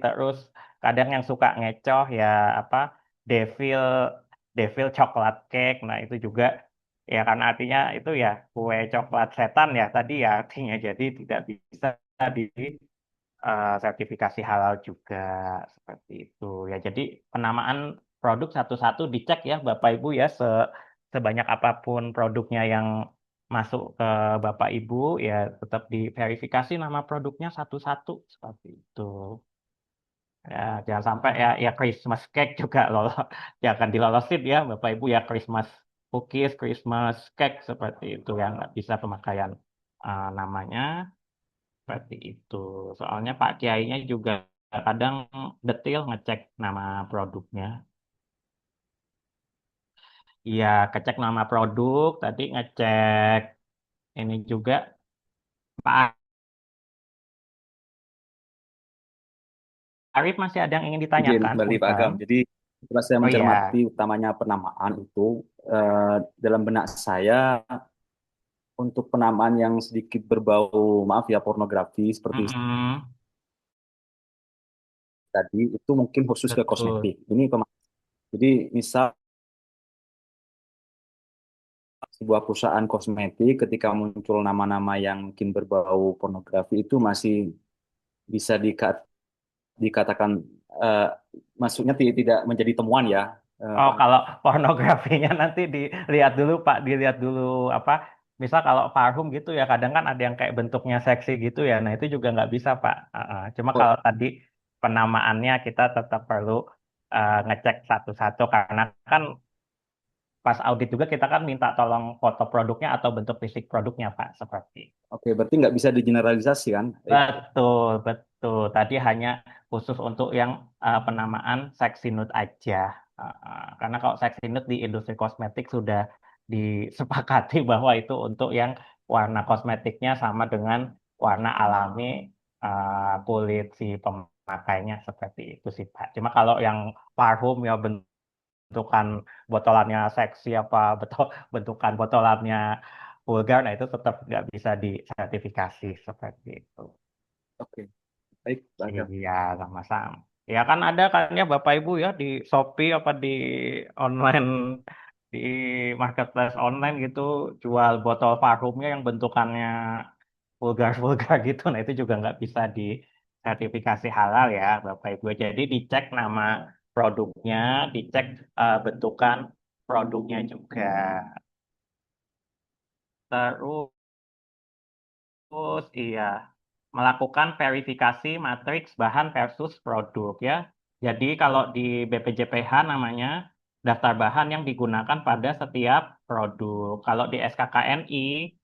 terus kadang yang suka ngecoh ya apa Devil Devil Chocolate Cake nah itu juga ya kan artinya itu ya kue coklat setan ya tadi ya artinya jadi tidak bisa di sertifikasi halal juga seperti itu ya jadi penamaan produk satu-satu dicek ya Bapak Ibu ya sebanyak apapun produknya yang masuk ke Bapak Ibu ya tetap diverifikasi nama produknya satu-satu seperti itu ya jangan sampai ya Christmas cake juga lolos jangan dilolosin ya Bapak Ibu ya Christmas cookies Christmas cake seperti itu yang nggak bisa pemakaian namanya seperti itu. Soalnya Pak Kiainya juga kadang detail ngecek nama produknya. Iya, ngecek nama produk, tadi ngecek ini juga Pak Arif masih ada yang ingin Izin ditanyakan, kembali Pak punten. Agam. Jadi setelah saya Oh mencermati iya, utamanya penamaan itu, dalam benak saya untuk penamaan yang sedikit berbau, maaf ya, pornografi seperti mm-mm, tadi, itu mungkin khusus ke betul. kosmetik. Jadi misal sebuah perusahaan kosmetik ketika muncul nama-nama yang mungkin berbau pornografi itu masih bisa dikatakan eh, masuknya tidak menjadi temuan ya. Oh, Pak. kalau pornografinya nanti dilihat dulu Pak, dilihat dulu apa? Misal kalau parfum gitu ya, kadang kan ada yang kayak bentuknya seksi gitu ya. Nah itu juga nggak bisa Pak. Cuma kalau tadi penamaannya kita tetap perlu ngecek satu-satu karena kan pas audit juga kita kan minta tolong foto produknya atau bentuk fisik produknya Pak, seperti. Oke, berarti nggak bisa digeneralisasi kan? Betul, betul. Tadi hanya khusus untuk yang penamaan seksi nude aja. Karena kalau seksi nude di industri kosmetik sudah disepakati bahwa itu untuk yang warna kosmetiknya sama dengan warna alami kulit si pemakainya seperti itu sih Pak. Cuma kalau yang parfum ya bentukan botolannya seksi apa betul bentukan botolannya vulgar, nah itu tetap nggak bisa disertifikasi seperti itu. Oke, baik, Pak Agam. Iya, sama-sama. Ya kan ada kan ya Bapak Ibu ya di Shopee apa di online, di marketplace online gitu, jual botol parfumnya yang bentukannya vulgar-vulgar gitu. Nah itu juga nggak bisa disertifikasi halal ya Bapak Ibu. Jadi dicek nama produknya, dicek bentukan produknya juga. Terus iya, melakukan verifikasi matriks bahan versus produk ya. Jadi kalau di BPJPH namanya daftar bahan yang digunakan pada setiap produk. Kalau di SKKNI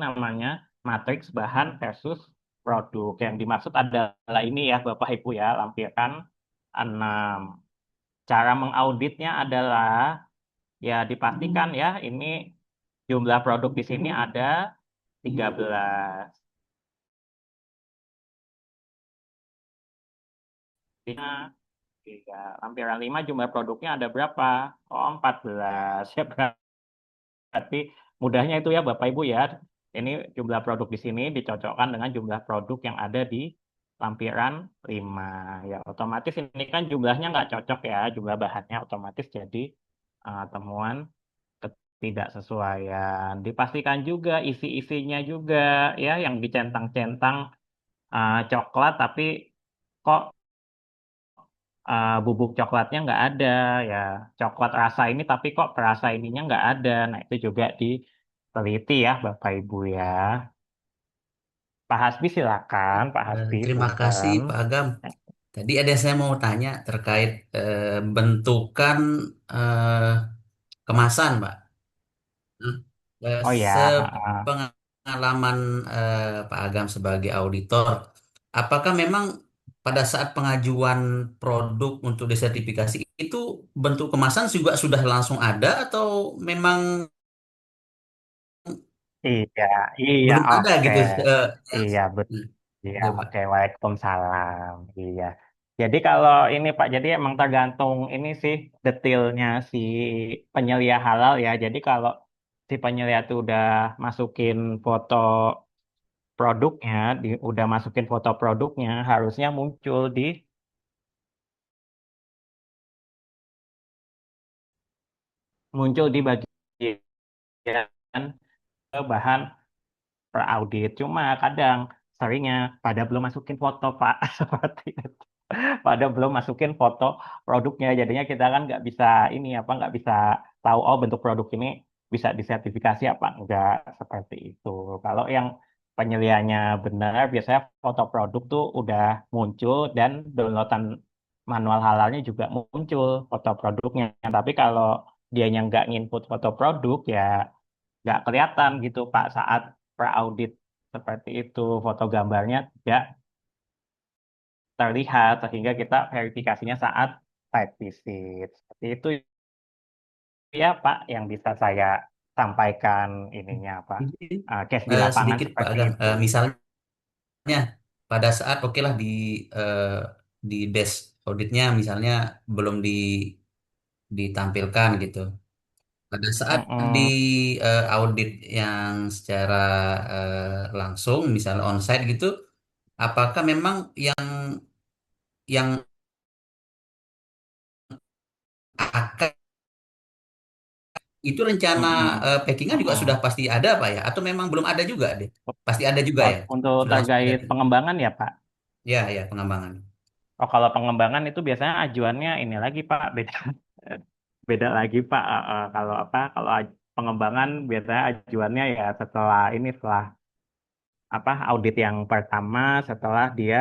namanya matriks bahan versus produk. Yang dimaksud adalah ini ya Bapak Ibu ya, lampiran 6. Cara mengauditnya adalah ya dipastikan ya ini jumlah produk di sini ada 13. Lima, tiga. Lampiran 5 jumlah produknya ada berapa? Oh, 14. Ya, berarti mudahnya itu ya Bapak Ibu ya. Ini jumlah produk di sini dicocokkan dengan jumlah produk yang ada di lampiran 5. Ya, otomatis ini kan jumlahnya nggak cocok ya. Jumlah bahannya otomatis jadi temuan ketidaksesuaian. Dipastikan juga isi-isinya juga ya yang dicentang-centang coklat tapi kok bubuk coklatnya nggak ada ya, coklat rasa ini tapi kok perasa ininya nggak ada. Nah itu juga diteliti ya Bapak Ibu ya. Pak Hasbi silakan, Pak Hasbi Terima kasih punten. Pak Agam. Tadi ada saya mau tanya terkait bentukan eh, kemasan, Pak. Hmm. Oh ya, Sepengalaman Pak Agam sebagai auditor, apakah memang pada saat pengajuan produk untuk disertifikasi itu bentuk kemasan juga sudah langsung ada atau memang iya, iya, belum ada oke, gitu? iya betul, Hmm, iya, itu Pak. oke, Waalaikumsalam, iya. Jadi kalau ini Pak, jadi emang tergantung ini sih detailnya si penyelia halal ya. Jadi kalau si penyelia itu udah masukin foto produknya, udah masukin foto produknya, harusnya muncul di bagian bahan peraudit. Cuma kadang seringnya pada belum masukin foto Pak, seperti itu. Pada belum masukin foto produknya, jadinya kita kan nggak bisa ini apa nggak bisa tahu oh bentuk produk ini bisa disertifikasi apa enggak seperti itu. Kalau yang penyeliannya benar, biasanya foto produk tuh udah muncul dan downloadan manual halalnya juga muncul foto produknya. Tapi kalau dianya nggak nginput foto produk ya nggak kelihatan gitu Pak saat praudit seperti itu. Foto gambarnya tidak terlihat sehingga kita verifikasinya saat site visit. Seperti itu ya Pak yang bisa saya sampaikan ininya apa Jadi case di lapangan sedikit Pak seperti Agam, itu. misalnya pada saat oke lah eh, di desk auditnya misalnya belum ditampilkan gitu. Pada saat di Mm-mm. audit yang secara langsung, misalnya onsite gitu, apakah memang yang akan itu rencana Mm-mm. packingan juga sudah Mm-mm. pasti ada Pak ya? Atau memang belum ada juga deh? Pasti ada juga Oh, ya? untuk Sudah langsung ada. terkait pengembangan ya Pak. Ya, ya pengembangan. Oh, kalau pengembangan itu biasanya ajuannya ini lagi Pak, beda beda lagi Pak. Kalau apa? Kalau pengembangan biasanya ajuannya ya setelah ini setelah apa audit yang pertama setelah dia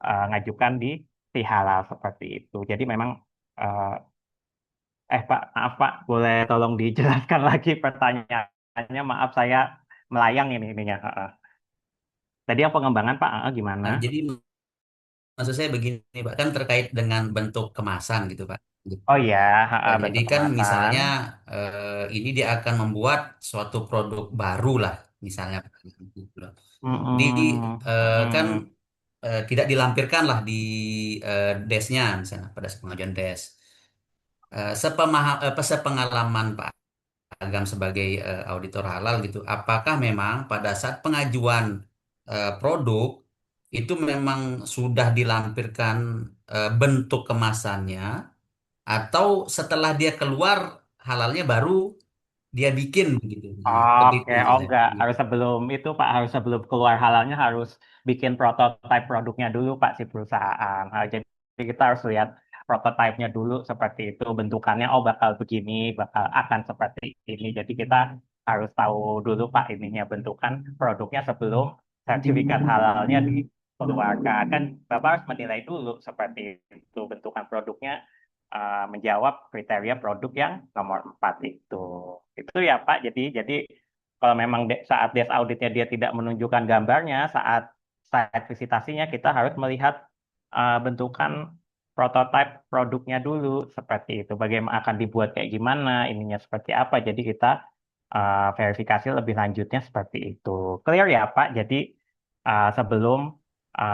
ngajukan di si halal seperti itu. Jadi memang eh Pak, maaf Pak, boleh tolong dijelaskan lagi pertanyaannya. Maaf saya melayang ini ininya. Tadi yang pengembangan Pak, gimana? Jadi maksud saya begini Pak, kan terkait dengan bentuk kemasan gitu Pak. Oh ya, Jadi bentuk kan kemasan. misalnya ini dia akan membuat suatu produk baru lah, misalnya. Di Mm-mm, kan mm-mm, tidak dilampirkan lah di desk-nya misalnya pada pengajuan desk. Sepengalaman Pak Agam sebagai auditor halal gitu, apakah memang pada saat pengajuan produk itu memang sudah dilampirkan bentuk kemasannya atau setelah dia keluar halalnya baru dia bikin begitu. Nah, seperti Oke, itu maksud oh saya. enggak, Gitu. harus sebelum itu Pak, harus sebelum keluar halalnya harus bikin prototipe produknya dulu Pak si perusahaan. Nah, jadi kita harus lihat prototipenya dulu seperti itu, bentukannya oh bakal begini, bakal akan seperti ini. Jadi kita harus tahu dulu Pak ininya bentukan produknya sebelum sertifikat halalnya dikeluarkan. Kan Bapak harus menilai dulu seperti itu bentukan produknya menjawab kriteria produk yang nomor 4 itu. Itu ya Pak. Jadi kalau memang saat desk auditnya dia tidak menunjukkan gambarnya, saat site visitasinya kita harus melihat bentukan prototipe produknya dulu seperti itu. Bagaimana akan dibuat kayak gimana, ininya seperti apa. Jadi kita verifikasi lebih lanjutnya seperti itu. Clear ya Pak? Jadi sebelum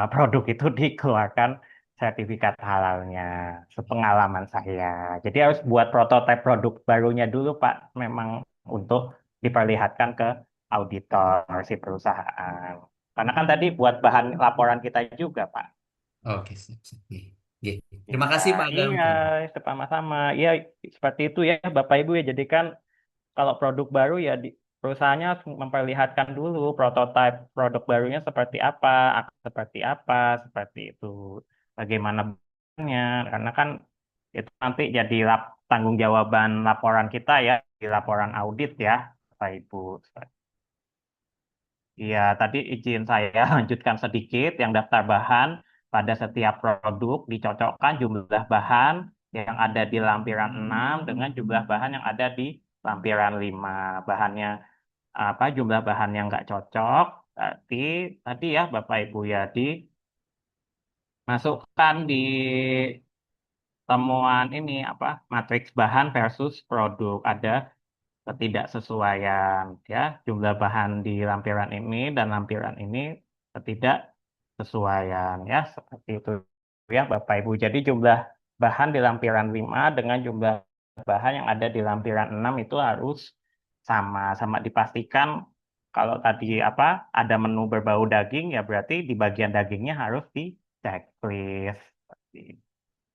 produk itu dikeluarkan sertifikat halalnya, sepengalaman saya. Jadi harus buat prototipe produk barunya dulu, Pak. Memang untuk diperlihatkan ke auditor si perusahaan. Karena kan tadi buat bahan laporan kita juga, Pak. Oke, siap, siap. Iya, iya. Terima Iya, kasih Pak Agam. iya, sama-sama. Iya, seperti itu ya, Bapak Ibu ya. Jadi kan kalau produk baru ya di perusahaannya harus memperlihatkan dulu prototipe produk barunya seperti apa, seperti itu. Bagaimana bentuknya, karena kan itu nanti jadi tanggung jawaban laporan kita ya, di laporan audit ya, Bapak Ibu. Iya, tadi izin saya lanjutkan sedikit yang daftar bahan pada setiap produk dicocokkan jumlah bahan yang ada di lampiran 6 dengan jumlah bahan yang ada di lampiran 5. Bahannya apa jumlah bahan yang nggak cocok berarti tadi ya Bapak Ibu ya dimasukkan di temuan ini apa matriks bahan versus produk ada ketidaksesuaian ya jumlah bahan di lampiran ini dan lampiran ini ketidaksesuaian ya seperti itu ya Bapak Ibu. Jadi jumlah bahan di lampiran 5 dengan jumlah bahan yang ada di lampiran 6 itu harus sama dipastikan kalau tadi apa ada menu berbau daging ya berarti di bagian dagingnya harus di checklist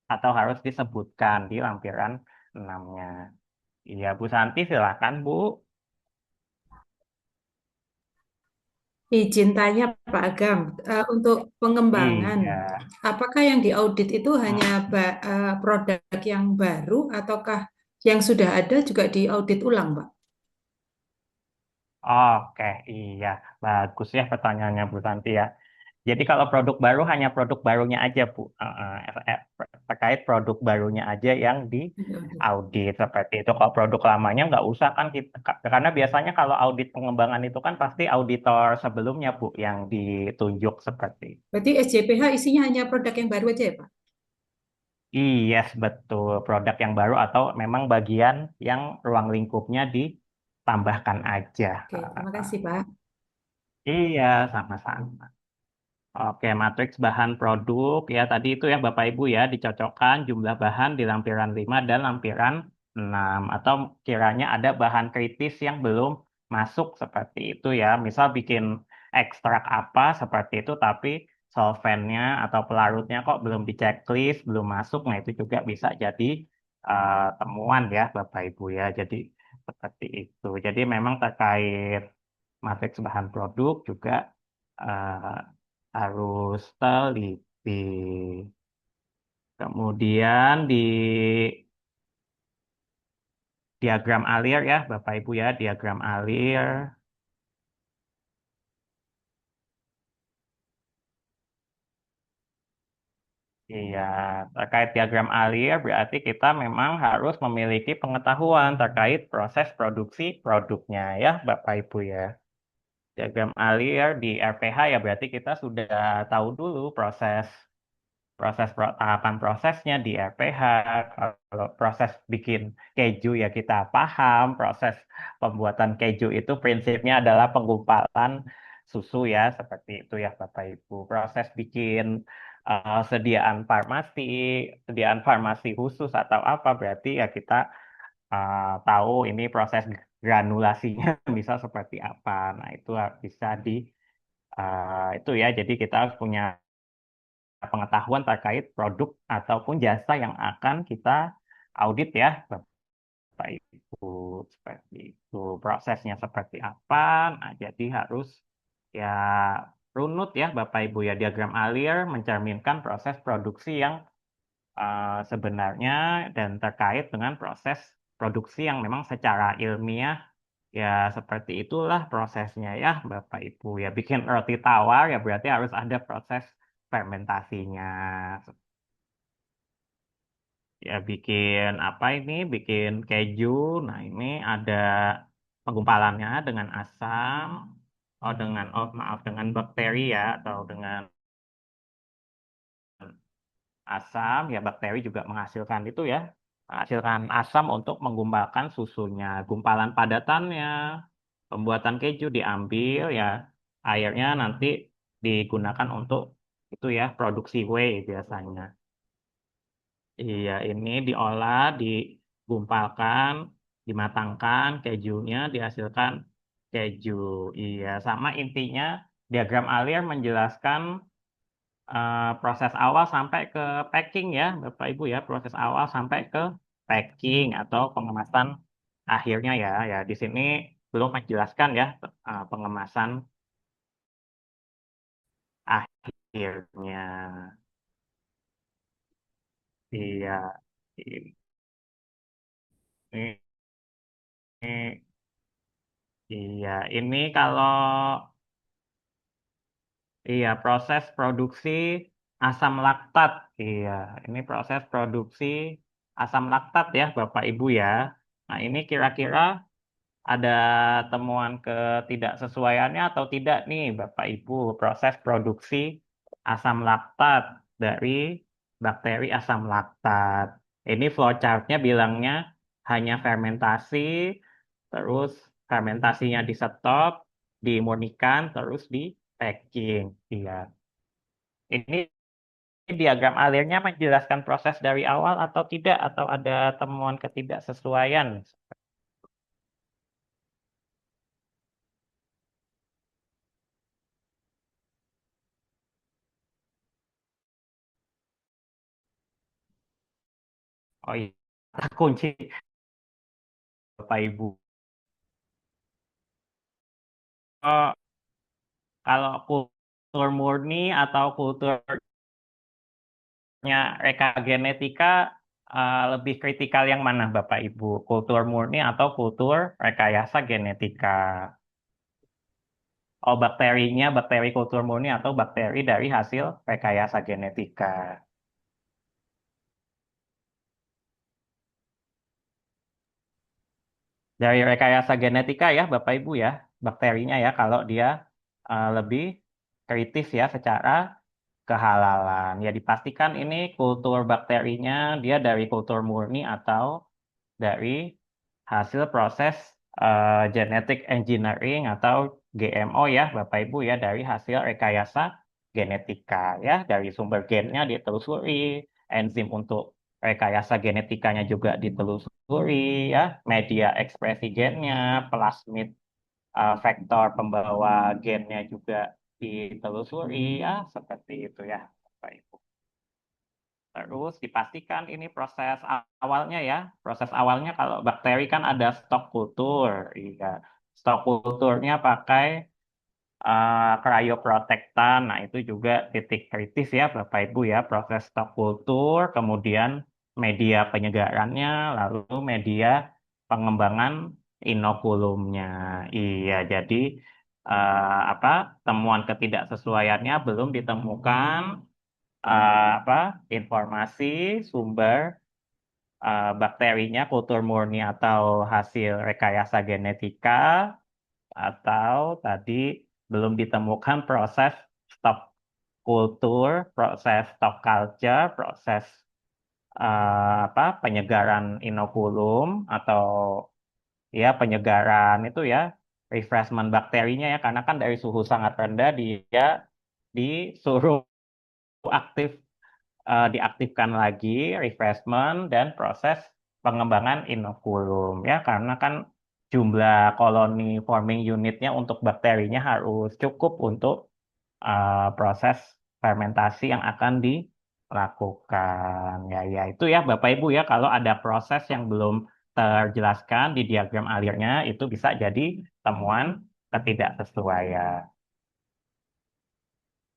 atau harus disebutkan di lampiran 6-nya. Iya, Bu Santi, silakan, Bu. Izin tanya Pak Agam, untuk pengembangan, Iya. apakah yang diaudit itu hanya produk yang baru ataukah yang sudah ada juga diaudit ulang, Pak? Oke, iya. Bagus ya pertanyaannya, Bu Santi ya. Jadi kalau produk baru hanya produk barunya aja, Bu. Terkait produk barunya aja yang di audit seperti itu. Kalau produk lamanya nggak usah kan kita, karena biasanya kalau audit pengembangan itu kan pasti auditor sebelumnya, Bu, yang ditunjuk seperti itu. Berarti SJPH isinya hanya produk yang baru aja ya, Pak? Iya, betul. Produk yang baru atau memang bagian yang ruang lingkupnya ditambahkan aja. Oke, terima kasih, Pak. Iya, sama-sama. Oke, matriks bahan produk ya tadi itu ya Bapak Ibu ya dicocokkan jumlah bahan di lampiran 5 dan lampiran 6 atau kiranya ada bahan kritis yang belum masuk seperti itu ya. Misal bikin ekstrak apa seperti itu tapi solvennya atau pelarutnya kok belum di checklist, belum masuk. Nah, itu juga bisa jadi temuan ya Bapak Ibu ya. Jadi seperti itu. Jadi memang terkait matriks bahan produk juga eh, harus teliti. Kemudian di diagram alir ya, Bapak Ibu ya, diagram alir. Iya, terkait diagram alir berarti kita memang harus memiliki pengetahuan terkait proses produksi produknya ya, Bapak Ibu ya. Diagram alir di RPH ya berarti kita sudah tahu dulu proses proses tahapan prosesnya di RPH. Kalau proses bikin keju ya kita paham, proses pembuatan keju itu prinsipnya adalah penggumpalan susu ya, seperti itu ya Bapak Ibu. Proses bikin sediaan farmasi khusus atau apa berarti ya kita tahu ini proses granulasinya bisa seperti apa. Nah, itu bisa itu ya. Jadi kita harus punya pengetahuan terkait produk ataupun jasa yang akan kita audit ya, Bapak Ibu. Seperti itu. Prosesnya seperti apa? Nah, jadi harus ya runut ya Bapak Ibu ya. Diagram alir mencerminkan proses produksi yang sebenarnya dan terkait dengan proses produksi yang memang secara ilmiah ya seperti itulah prosesnya ya Bapak Ibu ya. Bikin roti tawar ya berarti harus ada proses fermentasinya. Ya bikin apa ini? Bikin keju. Nah, ini ada penggumpalannya dengan asam. Oh maaf, dengan bakteri ya atau dengan asam ya, bakteri juga menghasilkan itu ya, menghasilkan asam untuk menggumpalkan susunya. Gumpalan padatannya, pembuatan keju diambil ya, airnya nanti digunakan untuk itu ya, produksi whey biasanya. Iya, ini diolah, digumpalkan, dimatangkan, kejunya dihasilkan keju. Iya, sama intinya diagram alir menjelaskan proses awal sampai ke packing ya, Bapak Ibu ya, proses awal sampai ke packing atau pengemasan akhirnya ya. Ya, di sini belum menjelaskan ya pengemasan akhirnya. Iya, ini, ini iya, ini kalau iya proses produksi asam laktat. Iya, ini proses produksi asam laktat ya, Bapak Ibu ya. Nah, ini kira-kira ada temuan ketidaksesuaiannya atau tidak nih Bapak Ibu proses produksi asam laktat dari bakteri asam laktat. Ini flowchartnya bilangnya hanya fermentasi, terus fermentasinya di stop, dimurnikan, terus di packing. Iya. Ini diagram alirnya menjelaskan proses dari awal atau tidak, atau ada temuan ketidaksesuaian. Oh iya, kata kunci Bapak Ibu. Oh, kalau kultur murni atau kulturnya reka genetika lebih kritikal yang mana Bapak Ibu? Kultur murni atau kultur rekayasa genetika? Oh, bakterinya bakteri kultur murni atau bakteri dari hasil rekayasa genetika? Dari rekayasa genetika ya Bapak Ibu ya, bakterinya ya kalau dia lebih kritis ya secara kehalalan. Ya dipastikan ini kultur bakterinya dia dari kultur murni atau dari hasil proses genetic engineering atau GMO ya Bapak Ibu ya, dari hasil rekayasa genetika ya, dari sumber gennya ditelusuri, enzim untuk rekayasa genetikanya juga ditelusuri ya, media ekspresi gennya, plasmid vektor pembawa gennya juga ditelusuri ya, seperti itu ya Bapak Ibu. Terus dipastikan ini proses awalnya ya. Proses awalnya kalau bakteri kan ada stok kultur. Iya. Stok kulturnya pakai cryoprotectant. Nah, itu juga titik kritis ya Bapak Ibu ya. Proses stok kultur, kemudian media penyegarannya, lalu media pengembangan inokulumnya. Iya, jadi apa temuan ketidaksesuaiannya belum ditemukan apa informasi sumber bakterinya kultur murni atau hasil rekayasa genetika atau tadi belum ditemukan proses stop kultur, proses stop culture, proses apa penyegaran inokulum atau ya penyegaran itu ya refreshment bakterinya ya karena kan dari suhu sangat rendah dia disuruh aktif diaktifkan lagi refreshment dan proses pengembangan inokulum ya karena kan jumlah koloni forming unitnya untuk bakterinya harus cukup untuk proses fermentasi yang akan dilakukan. Ya, ya itu ya Bapak Ibu ya, kalau ada proses yang belum terjelaskan di diagram alirnya itu bisa jadi temuan ketidaksesuaian.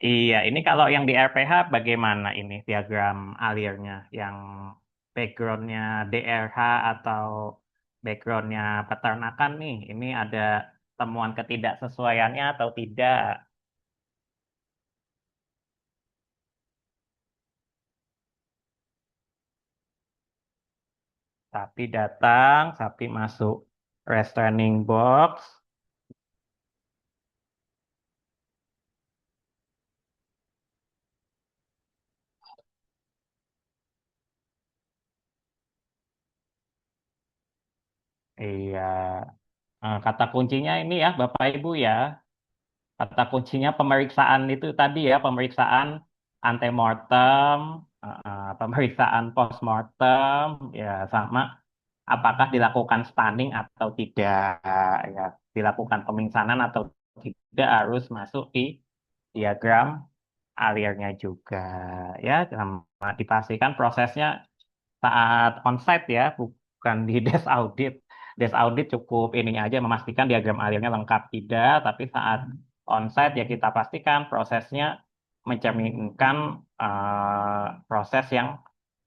Iya, ini kalau yang di RPH bagaimana ini diagram alirnya? Yang backgroundnya DRH atau backgroundnya peternakan nih, ini ada temuan ketidaksesuaiannya atau tidak? Sapi datang, sapi masuk restraining box. Iya, kata kuncinya ini ya Bapak Ibu ya. Kata kuncinya pemeriksaan itu tadi ya, pemeriksaan antemortem, pemeriksaan postmortem, ya sama apakah dilakukan stunning atau tidak, ya dilakukan pemingsanan atau tidak harus masuk di diagram alirnya juga, ya sama dipastikan prosesnya saat onsite ya, bukan di desk audit. Desk audit cukup ininya aja memastikan diagram alirnya lengkap tidak, tapi saat onsite ya kita pastikan prosesnya mencerminkan proses yang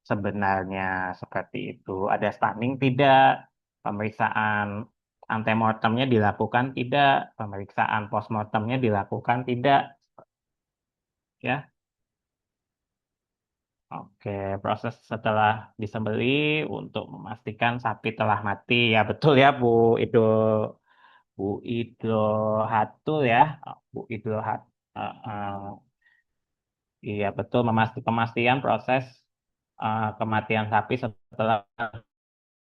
sebenarnya seperti itu. Ada stunning tidak, pemeriksaan antemortemnya dilakukan tidak, pemeriksaan postmortemnya dilakukan tidak, ya. Oke, proses setelah disembelih untuk memastikan sapi telah mati. Ya betul ya Bu Ido Hatul ya. Bu Ido Hat. Iya betul pemastian proses kematian sapi setelah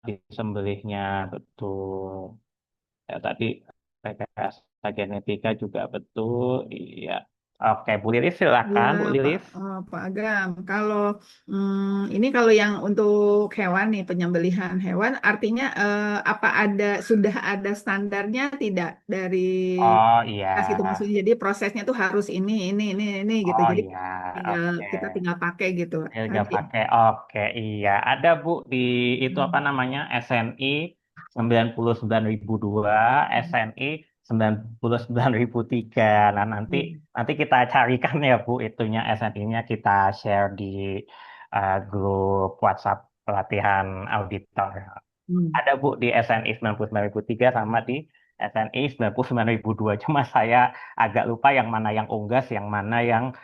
disembelihnya betul. Ya tadi rekayasa genetika juga betul. Iya. Oke, Bu Lilis Ya, silakan Bu Lilis. Pak Agam. Kalau ini kalau yang untuk hewan nih penyembelihan hewan, artinya apa sudah ada standarnya tidak dari Oh iya. kas gitu maksudnya. Jadi prosesnya tuh harus ini gitu. Oh Jadi iya. tinggal Oke. kita tinggal pakai gitu. Nggak pakai. Oke, iya. Ada Bu di itu apa Hmm. namanya? SNI 99.002, SNI 99.003. Nah, nanti Hmm. nanti kita carikan ya Bu itunya SNI-nya kita share di grup WhatsApp pelatihan auditor. Hmm. Ada Bu di SNI 99.003 sama di SNI 99.002. Cuma saya agak lupa yang mana yang unggas, yang mana yang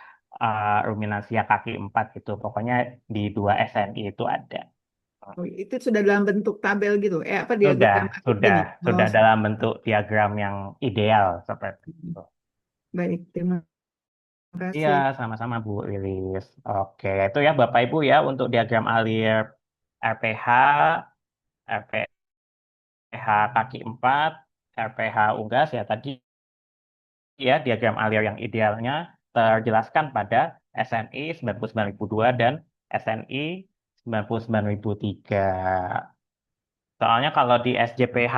ruminansia kaki 4 gitu. Pokoknya di dua SNI itu ada. Oh, itu sudah dalam bentuk tabel gitu. Apa Sudah, diagram sudah, ini? Oh, sudah dalam bentuk diagram yang ideal seperti itu. baik. Terima Iya, kasih. sama-sama Bu Lilis. Oke, itu ya Bapak Ibu ya untuk diagram alir RPH, RPH kaki 4, RPH unggas ya tadi ya diagram alir yang idealnya terjelaskan pada SNI 99.002 dan SNI 99.003. Soalnya kalau di SJPH,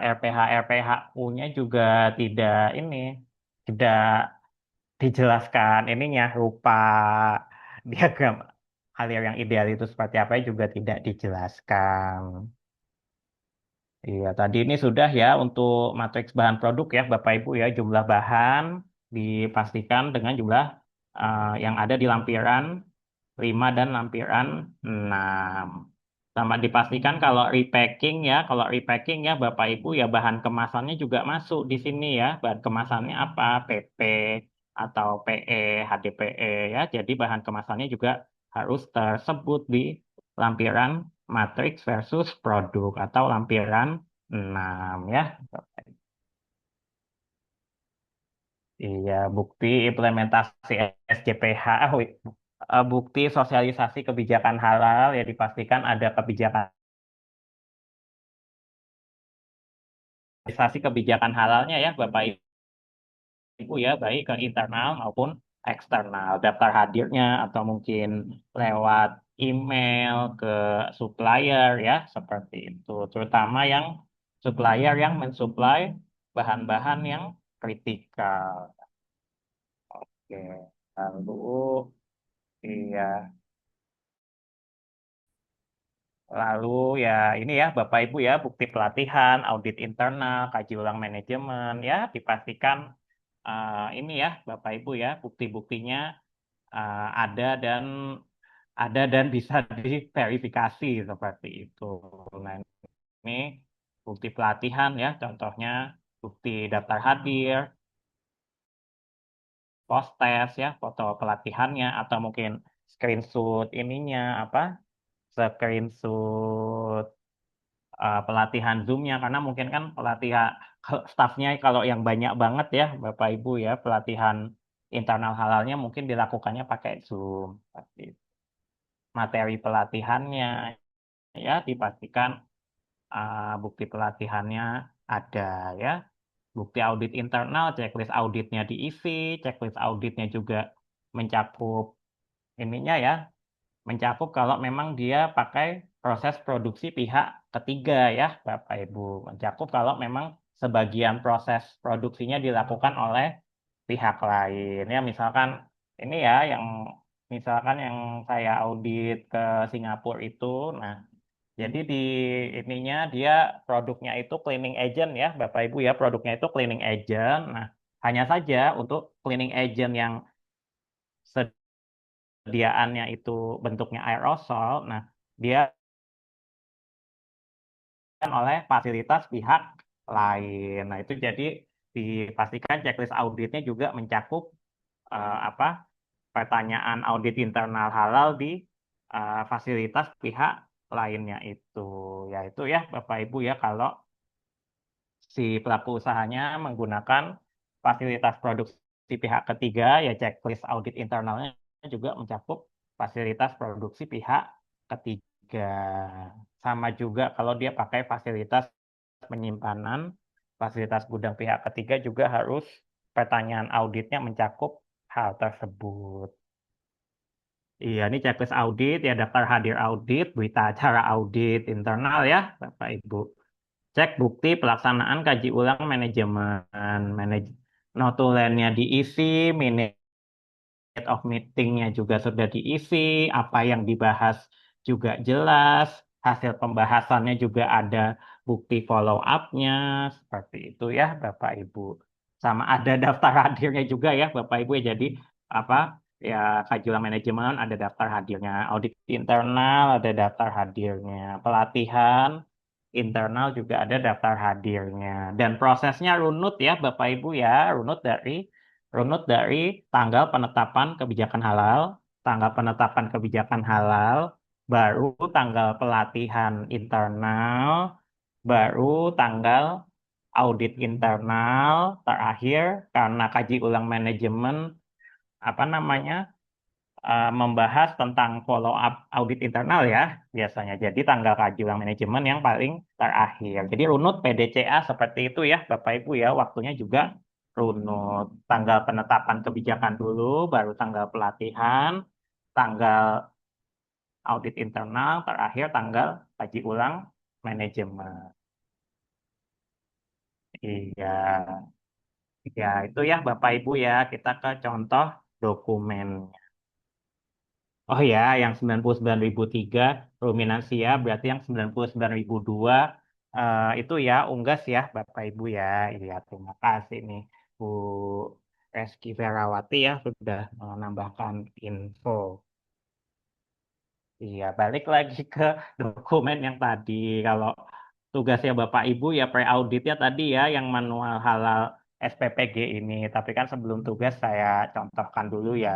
RPH, RPH-U-nya juga tidak ini, tidak dijelaskan ininya rupa diagram alir yang ideal itu seperti apa juga tidak dijelaskan. Iya, tadi ini sudah ya untuk matriks bahan produk ya Bapak Ibu ya jumlah bahan dipastikan dengan jumlah yang ada di lampiran 5 dan lampiran 6. Sama dipastikan kalau repacking ya Bapak Ibu ya bahan kemasannya juga masuk di sini ya. Bahan kemasannya apa? PP atau PE, HDPE ya. Jadi bahan kemasannya juga harus tersebut di lampiran matriks versus produk atau lampiran 6 ya. Iya, bukti implementasi SJPH, bukti sosialisasi kebijakan halal ya dipastikan ada kebijakan halalnya ya Bapak Ibu ya, baik ke internal maupun eksternal. Daftar hadirnya atau mungkin lewat email ke supplier ya, seperti itu. Terutama yang supplier yang mensuplai bahan-bahan yang kritikal. Oke, lalu iya, lalu ya ini ya Bapak Ibu ya bukti pelatihan, audit internal, kaji ulang manajemen ya dipastikan ini ya Bapak Ibu ya bukti-buktinya ada dan bisa diverifikasi seperti itu. Nah, ini bukti pelatihan ya, contohnya bukti daftar hadir, post test ya, foto pelatihannya atau mungkin screenshot ininya apa? Screenshot pelatihan Zoom-nya karena mungkin kan pelatihan stafnya kalau yang banyak banget ya Bapak Ibu ya, pelatihan internal halalnya mungkin dilakukannya pakai Zoom. Seperti itu. Materi pelatihannya ya dipastikan bukti pelatihannya ada ya. Bukti audit internal, checklist auditnya diisi, checklist auditnya juga mencakup ininya ya, mencakup kalau memang dia pakai proses produksi pihak ketiga ya, Bapak Ibu. Mencakup kalau memang sebagian proses produksinya dilakukan oleh pihak lain. Ya, misalkan ini ya yang misalkan yang saya audit ke Singapura itu, nah jadi di ininya dia produknya itu cleaning agent ya, Bapak Ibu ya, produknya itu cleaning agent. Nah, hanya saja untuk cleaning agent yang sediaannya itu bentuknya aerosol, nah dia oleh fasilitas pihak lain. Nah, itu jadi dipastikan checklist auditnya juga mencakup apa pertanyaan audit internal halal di fasilitas pihak lainnya itu. Ya itu ya Bapak Ibu ya kalau si pelaku usahanya menggunakan fasilitas produksi pihak ketiga, ya checklist audit internalnya juga mencakup fasilitas produksi pihak ketiga. Sama juga kalau dia pakai fasilitas penyimpanan, fasilitas gudang pihak ketiga juga harus pertanyaan auditnya mencakup hal tersebut. Iya, ini checklist audit, ya daftar hadir audit, berita acara audit internal ya, Bapak Ibu. Cek bukti pelaksanaan kaji ulang manajemen. Notulennya diisi, minute of meetingnya juga sudah diisi, apa yang dibahas juga jelas, hasil pembahasannya juga ada bukti follow up-nya, seperti itu ya Bapak Ibu. Sama ada daftar hadirnya juga ya Bapak Ibu, jadi apa ya kaji ulang manajemen ada daftar hadirnya, audit internal ada daftar hadirnya, pelatihan internal juga ada daftar hadirnya. Dan prosesnya runut ya Bapak Ibu ya, runut dari tanggal penetapan kebijakan halal, tanggal penetapan kebijakan halal, baru tanggal pelatihan internal, baru tanggal audit internal, terakhir karena kaji ulang manajemen apa namanya membahas tentang follow up audit internal ya biasanya. Jadi tanggal kaji ulang manajemen yang paling terakhir. Jadi runut PDCA seperti itu ya Bapak Ibu ya. Waktunya juga runut. Tanggal penetapan kebijakan dulu, baru tanggal pelatihan, tanggal audit internal, terakhir tanggal kaji ulang manajemen. Iya, ya itu ya Bapak Ibu ya. Kita ke contoh dokumen. Oh ya, yang 99.003 Ruminansia berarti yang 99.002 itu ya unggas ya Bapak Ibu ya. Iya, terima kasih nih Bu Reski Ferawati ya sudah menambahkan info. Iya, balik lagi ke dokumen yang tadi. Kalau tugasnya Bapak Ibu ya pre-auditnya tadi ya yang manual halal SPPG ini. Tapi kan sebelum tugas saya contohkan dulu ya.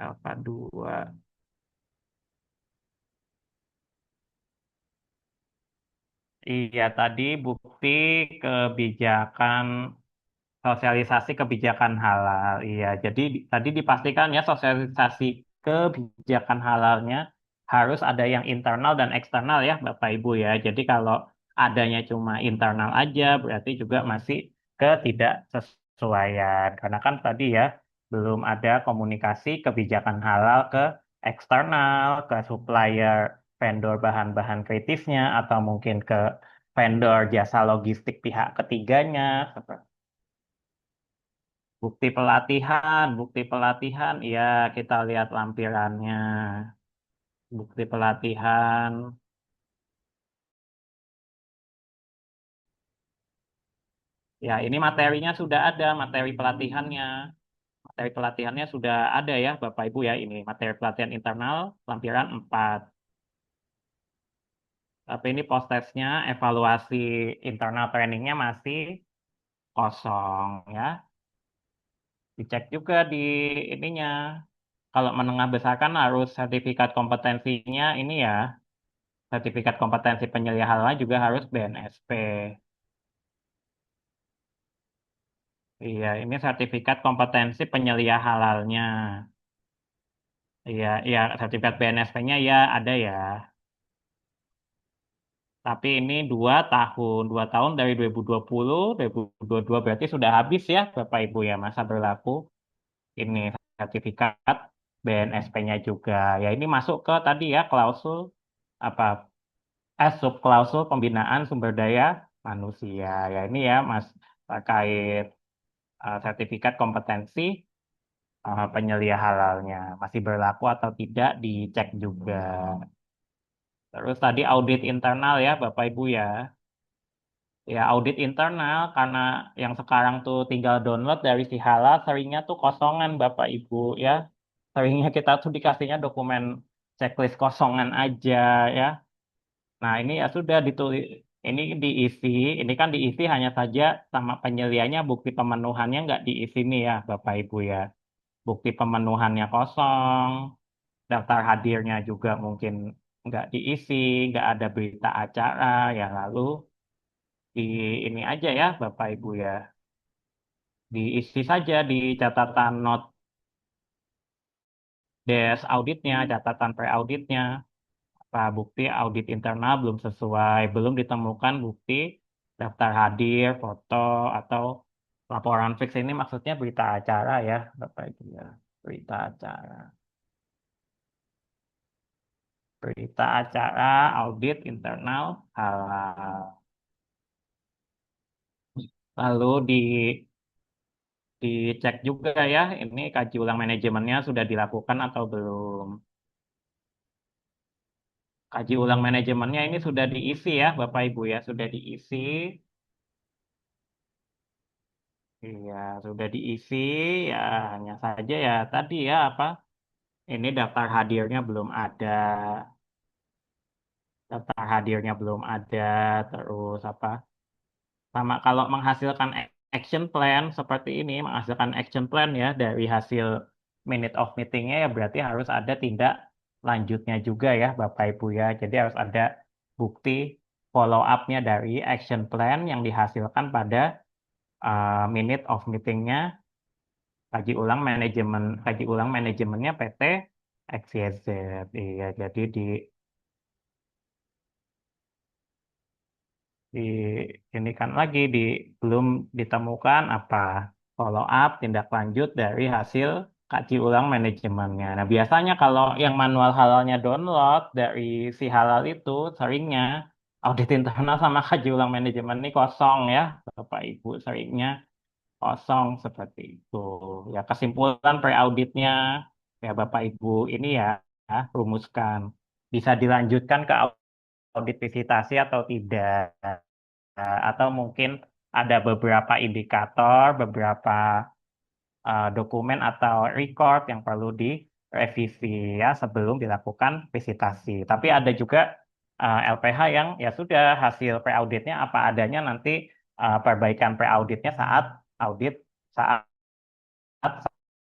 Alpha 2. Iya, tadi bukti kebijakan sosialisasi kebijakan halal. Iya, jadi tadi dipastikan ya sosialisasi kebijakan halalnya harus ada yang internal dan eksternal ya, Bapak Ibu ya. Jadi kalau adanya cuma internal aja berarti juga masih ketidaksesuaian. Karena kan tadi ya belum ada komunikasi kebijakan halal ke eksternal, ke supplier vendor bahan-bahan kritisnya, atau mungkin ke vendor jasa logistik pihak ketiganya. Bukti pelatihan, ya kita lihat lampirannya. Bukti pelatihan, ya ini materinya sudah ada, materi pelatihannya. Materi pelatihannya sudah ada ya, Bapak Ibu ya, ini materi pelatihan internal, lampiran 4. Tapi ini post-testnya, evaluasi internal trainingnya masih kosong ya. Dicek juga di ininya. Kalau menengah besar kan harus sertifikat kompetensinya ini ya, sertifikat kompetensi penyelia halal juga harus BNSP. Iya, ini sertifikat kompetensi penyelia halalnya. Iya, iya, sertifikat BNSP-nya ya ada ya. Tapi ini 2 tahun dari 2020, 2022 berarti sudah habis ya Bapak Ibu ya masa berlaku ini sertifikat BNSP-nya juga. Ya ini masuk ke tadi ya klausul apa sub klausul pembinaan sumber daya manusia. Ya ini ya Mas terkait sertifikat kompetensi penyelia halalnya masih berlaku atau tidak dicek juga. Terus tadi audit internal ya Bapak Ibu ya. Ya audit internal karena yang sekarang tuh tinggal download dari si halal seringnya tuh kosongan Bapak Ibu ya. Seringnya kita tuh dikasihnya dokumen checklist kosongan aja ya. Nah ini ya sudah ditulis, ini diisi, ini kan diisi hanya saja sama penyelianya bukti pemenuhannya nggak diisi nih ya Bapak Ibu ya. Bukti pemenuhannya kosong, daftar hadirnya juga mungkin nggak diisi, nggak ada berita acara ya lalu di ini aja ya Bapak Ibu ya. Diisi saja di catatan not des auditnya, catatan pre-auditnya, apa bukti audit internal belum sesuai, belum ditemukan bukti daftar hadir, foto, atau laporan fix ini maksudnya berita acara ya, Bapak Ibu ya. Berita acara. Berita acara audit internal halal. Lalu dicek juga ya, ini kaji ulang manajemennya sudah dilakukan atau belum. Kaji ulang manajemennya ini sudah diisi ya, Bapak Ibu ya, sudah diisi. Iya, sudah diisi ya, hanya saja ya tadi ya apa? Ini daftar hadirnya belum ada. Daftar hadirnya belum ada, terus apa? Sama kalau menghasilkan action plan seperti ini, menghasilkan action plan ya dari hasil minute of meetingnya ya berarti harus ada tindak lanjutnya juga ya Bapak Ibu ya. Jadi harus ada bukti follow up-nya dari action plan yang dihasilkan pada minute of meetingnya kaji ulang manajemennya PT XYZ. Iya, jadi di ini kan lagi belum ditemukan apa follow up tindak lanjut dari hasil kaji ulang manajemennya. Nah, biasanya kalau yang manual halalnya download dari si halal itu seringnya audit internal sama kaji ulang manajemen ini kosong ya, Bapak Ibu seringnya kosong seperti itu. Ya kesimpulan pre-auditnya ya Bapak Ibu ini ya, rumuskan bisa dilanjutkan ke audit visitasi atau tidak. Atau mungkin ada beberapa indikator, beberapa dokumen atau record yang perlu direvisi ya sebelum dilakukan visitasi. Tapi ada juga LPH yang ya sudah hasil pre-auditnya apa adanya nanti perbaikan pre-auditnya saat audit saat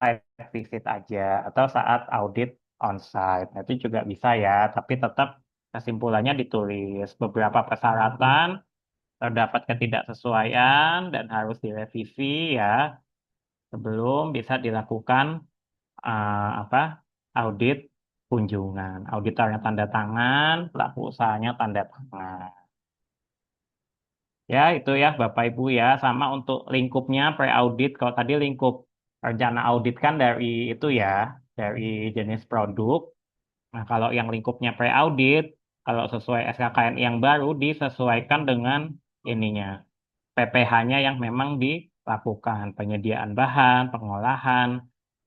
site visit aja atau saat audit on-site. Nah, itu juga bisa ya, tapi tetap kesimpulannya ditulis beberapa persyaratan terdapat ketidaksesuaian dan harus direvisi ya sebelum bisa dilakukan apa audit kunjungan. Auditornya tanda tangan, pelaku usahanya tanda tangan. Ya itu ya Bapak Ibu ya sama untuk lingkupnya pre-audit. Kalau tadi lingkup rencana audit kan dari itu ya, dari jenis produk. Nah, kalau yang lingkupnya pre-audit, kalau sesuai SKKN yang baru disesuaikan dengan ininya, PPH-nya yang memang dilakukan, penyediaan bahan, pengolahan,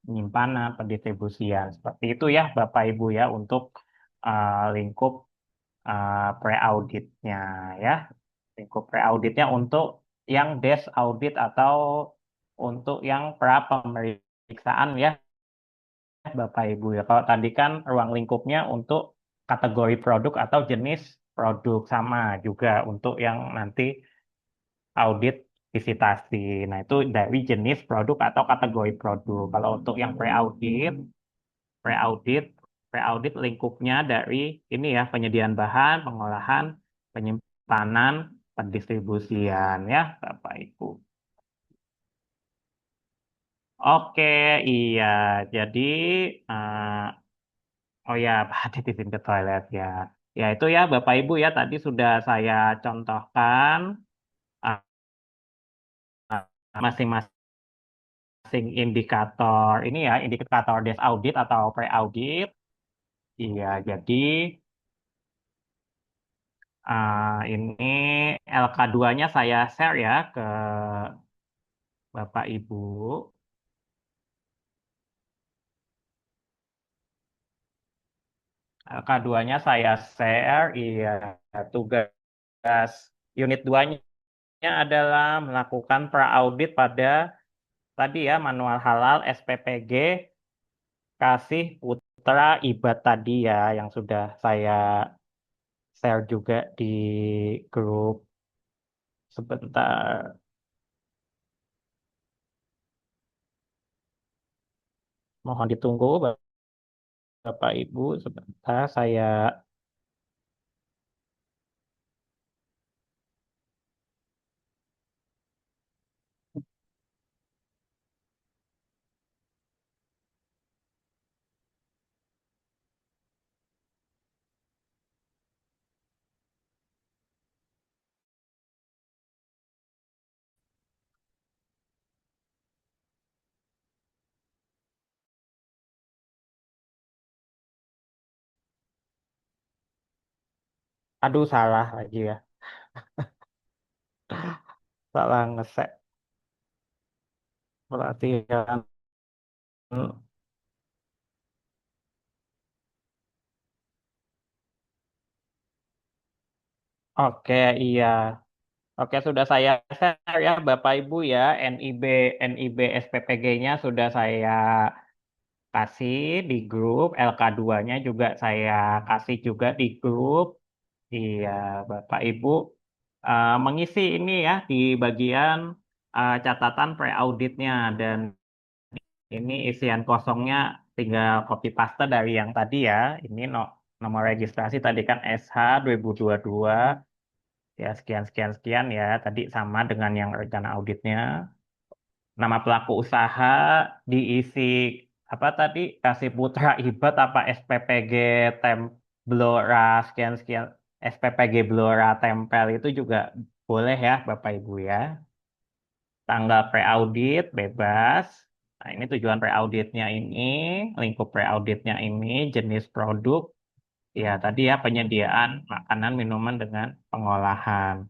penyimpanan, pendistribusian. Seperti itu ya, Bapak Ibu ya, untuk lingkup pre-auditnya ya. Lingkup pre-auditnya untuk yang desk audit atau untuk yang pra pemeriksaan ya, Bapak Ibu ya. Kalau tadi kan ruang lingkupnya untuk kategori produk atau jenis produk, sama juga untuk yang nanti audit visitasi. Nah, itu dari jenis produk atau kategori produk. Kalau untuk yang pre-audit, pre-audit lingkupnya dari ini ya, penyediaan bahan, pengolahan, penyimpanan, pendistribusian ya, Bapak Ibu. Oke, iya. Jadi oh ya, Pak Adit izin ke toilet ya. Ya itu ya Bapak Ibu ya, tadi sudah saya contohkan uh, masing-masing indikator ini ya, indikator desk audit atau pre-audit. Iya, jadi ini LK2-nya saya share ya ke Bapak Ibu. LK2-nya saya share, iya, tugas unit 2-nya adalah melakukan pra-audit pada tadi ya, manual halal, SPPG, kasih putra IBAT tadi ya, yang sudah saya share juga di grup. Sebentar, mohon ditunggu Bapak Ibu, sebentar saya. Aduh, salah lagi ya. Salah ngeset pelatihan. Oke, iya. Oke, sudah saya share ya Bapak Ibu ya, NIB SPPG-nya sudah saya kasih di grup, LK2-nya juga saya kasih juga di grup. Iya, Bapak Ibu mengisi ini ya di bagian catatan pre-auditnya, dan ini isian kosongnya tinggal copy paste dari yang tadi ya. Ini nomor registrasi tadi kan SH 2022 ya, sekian sekian sekian ya. Tadi sama dengan yang rencana auditnya. Nama pelaku usaha diisi apa tadi, kasih putra IBAT apa SPPG tem Blora sekian sekian, SPPG Blora tempel itu juga boleh ya Bapak Ibu ya. Tanggal pre-audit bebas. Nah, ini tujuan pre-auditnya ini, lingkup pre-auditnya ini, jenis produk, ya tadi ya, penyediaan makanan, minuman dengan pengolahan.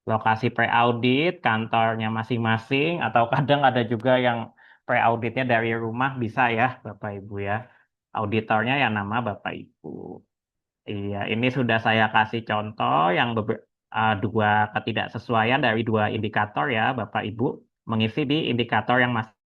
Lokasi pre-audit, kantornya masing-masing, atau kadang ada juga yang pre-auditnya dari rumah, bisa ya Bapak Ibu ya. Auditornya ya nama Bapak Ibu. Iya, ini sudah saya kasih contoh yang dua ketidaksesuaian dari dua indikator ya Bapak Ibu, mengisi di indikator yang masih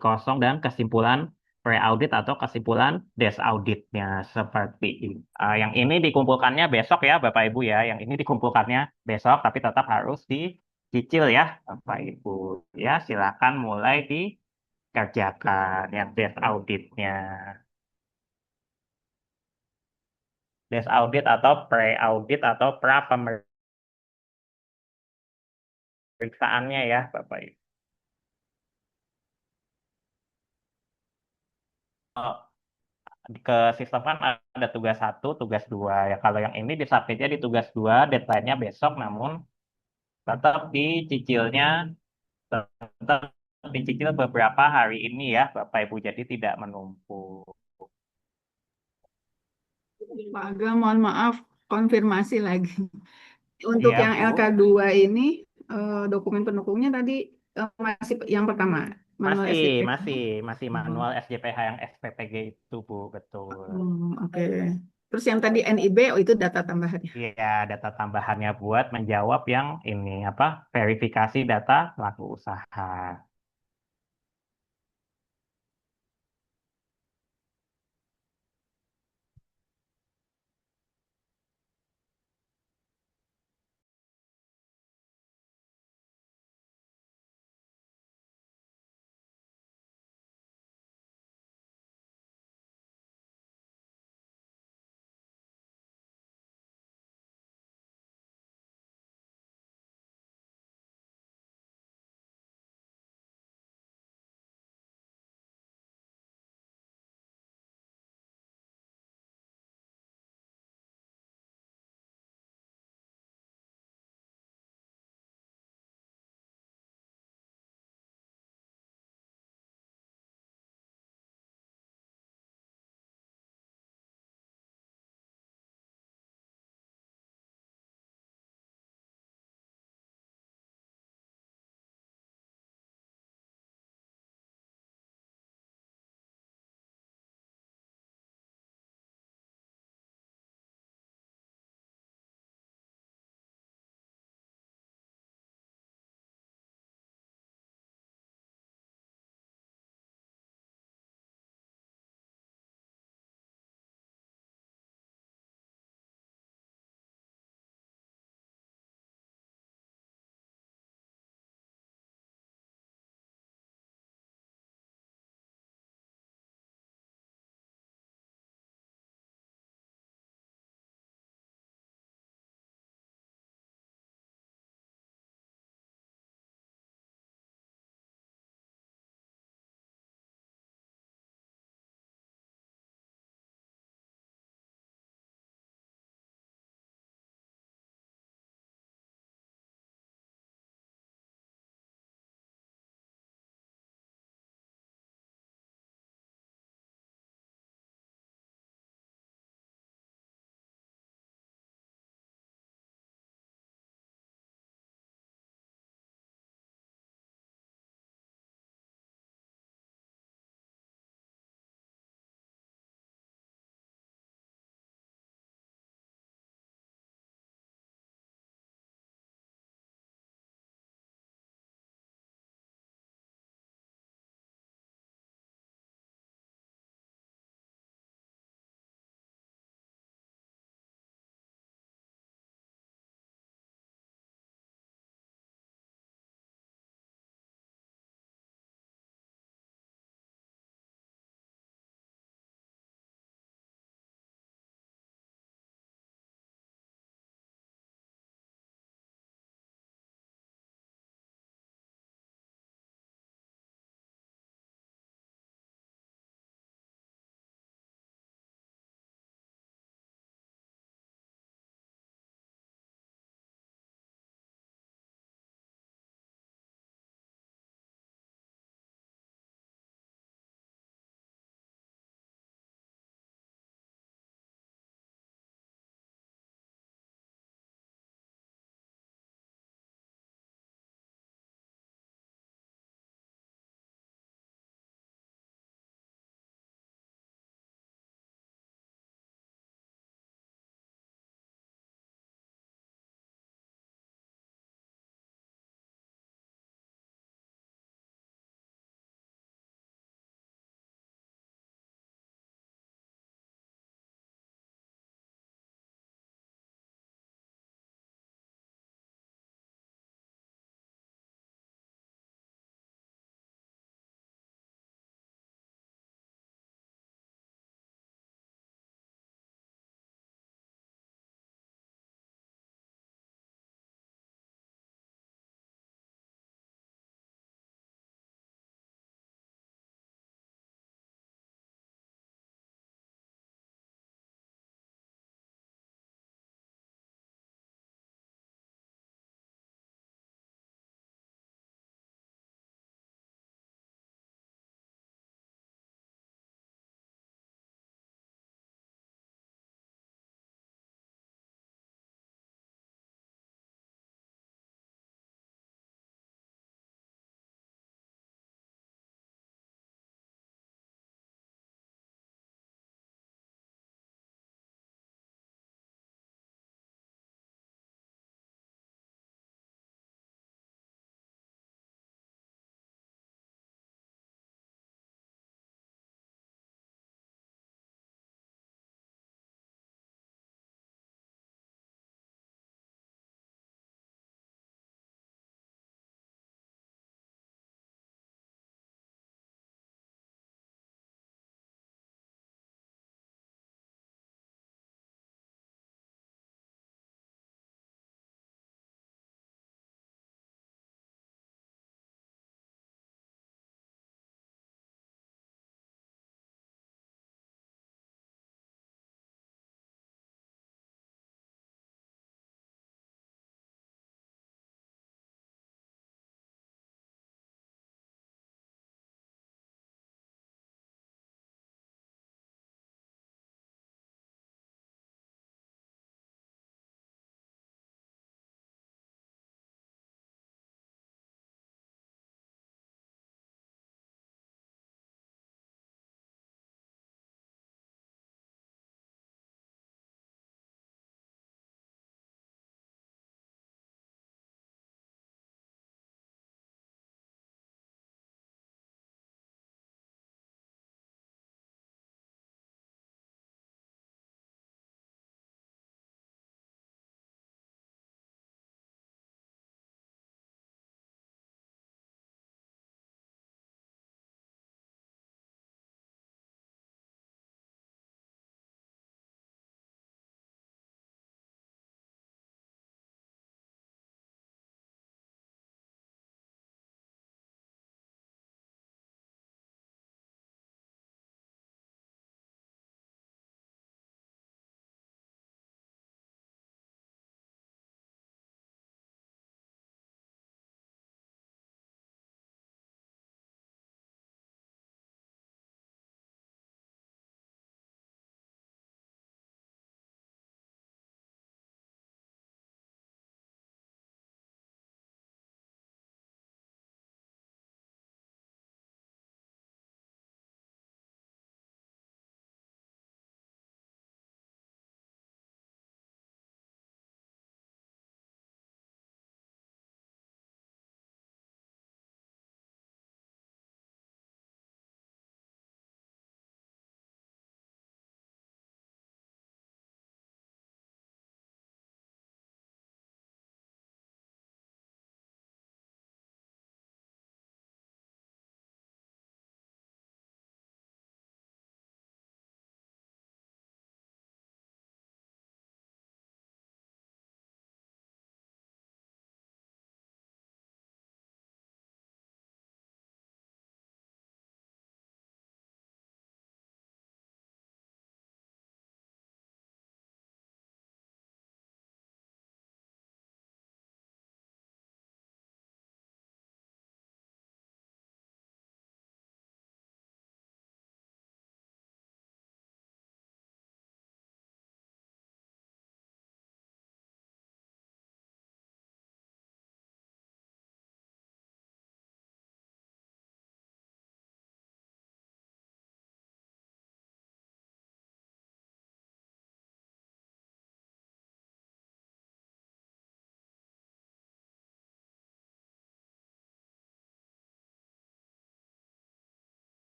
kosong dan kesimpulan pre-audit atau kesimpulan desk auditnya seperti ini. Yang ini dikumpulkannya besok ya Bapak Ibu ya. Yang ini dikumpulkannya besok, tapi tetap harus dicicil ya Bapak Ibu. Ya, silakan mulai dikerjakan yang desk auditnya. Desk audit atau pre-audit atau pra pemeriksaannya ya Bapak Ibu. Oh, ke sistem kan ada tugas 1, tugas 2 ya. Kalau yang ini disubmitnya di tugas 2, deadline-nya besok, namun tetap dicicilnya tetap dicicil beberapa hari ini ya, Bapak Ibu, jadi tidak menumpuk. Pak Agam, mohon maaf, konfirmasi lagi. Untuk Iya, yang Bu. LK2 ini, dokumen pendukungnya tadi masih yang pertama, manual Masih, SDP. masih manual SJPH yang SPPG itu, Bu, betul. Oke. Terus yang tadi NIB, oh itu data tambahannya. Iya, data tambahannya buat menjawab yang ini apa verifikasi data pelaku usaha.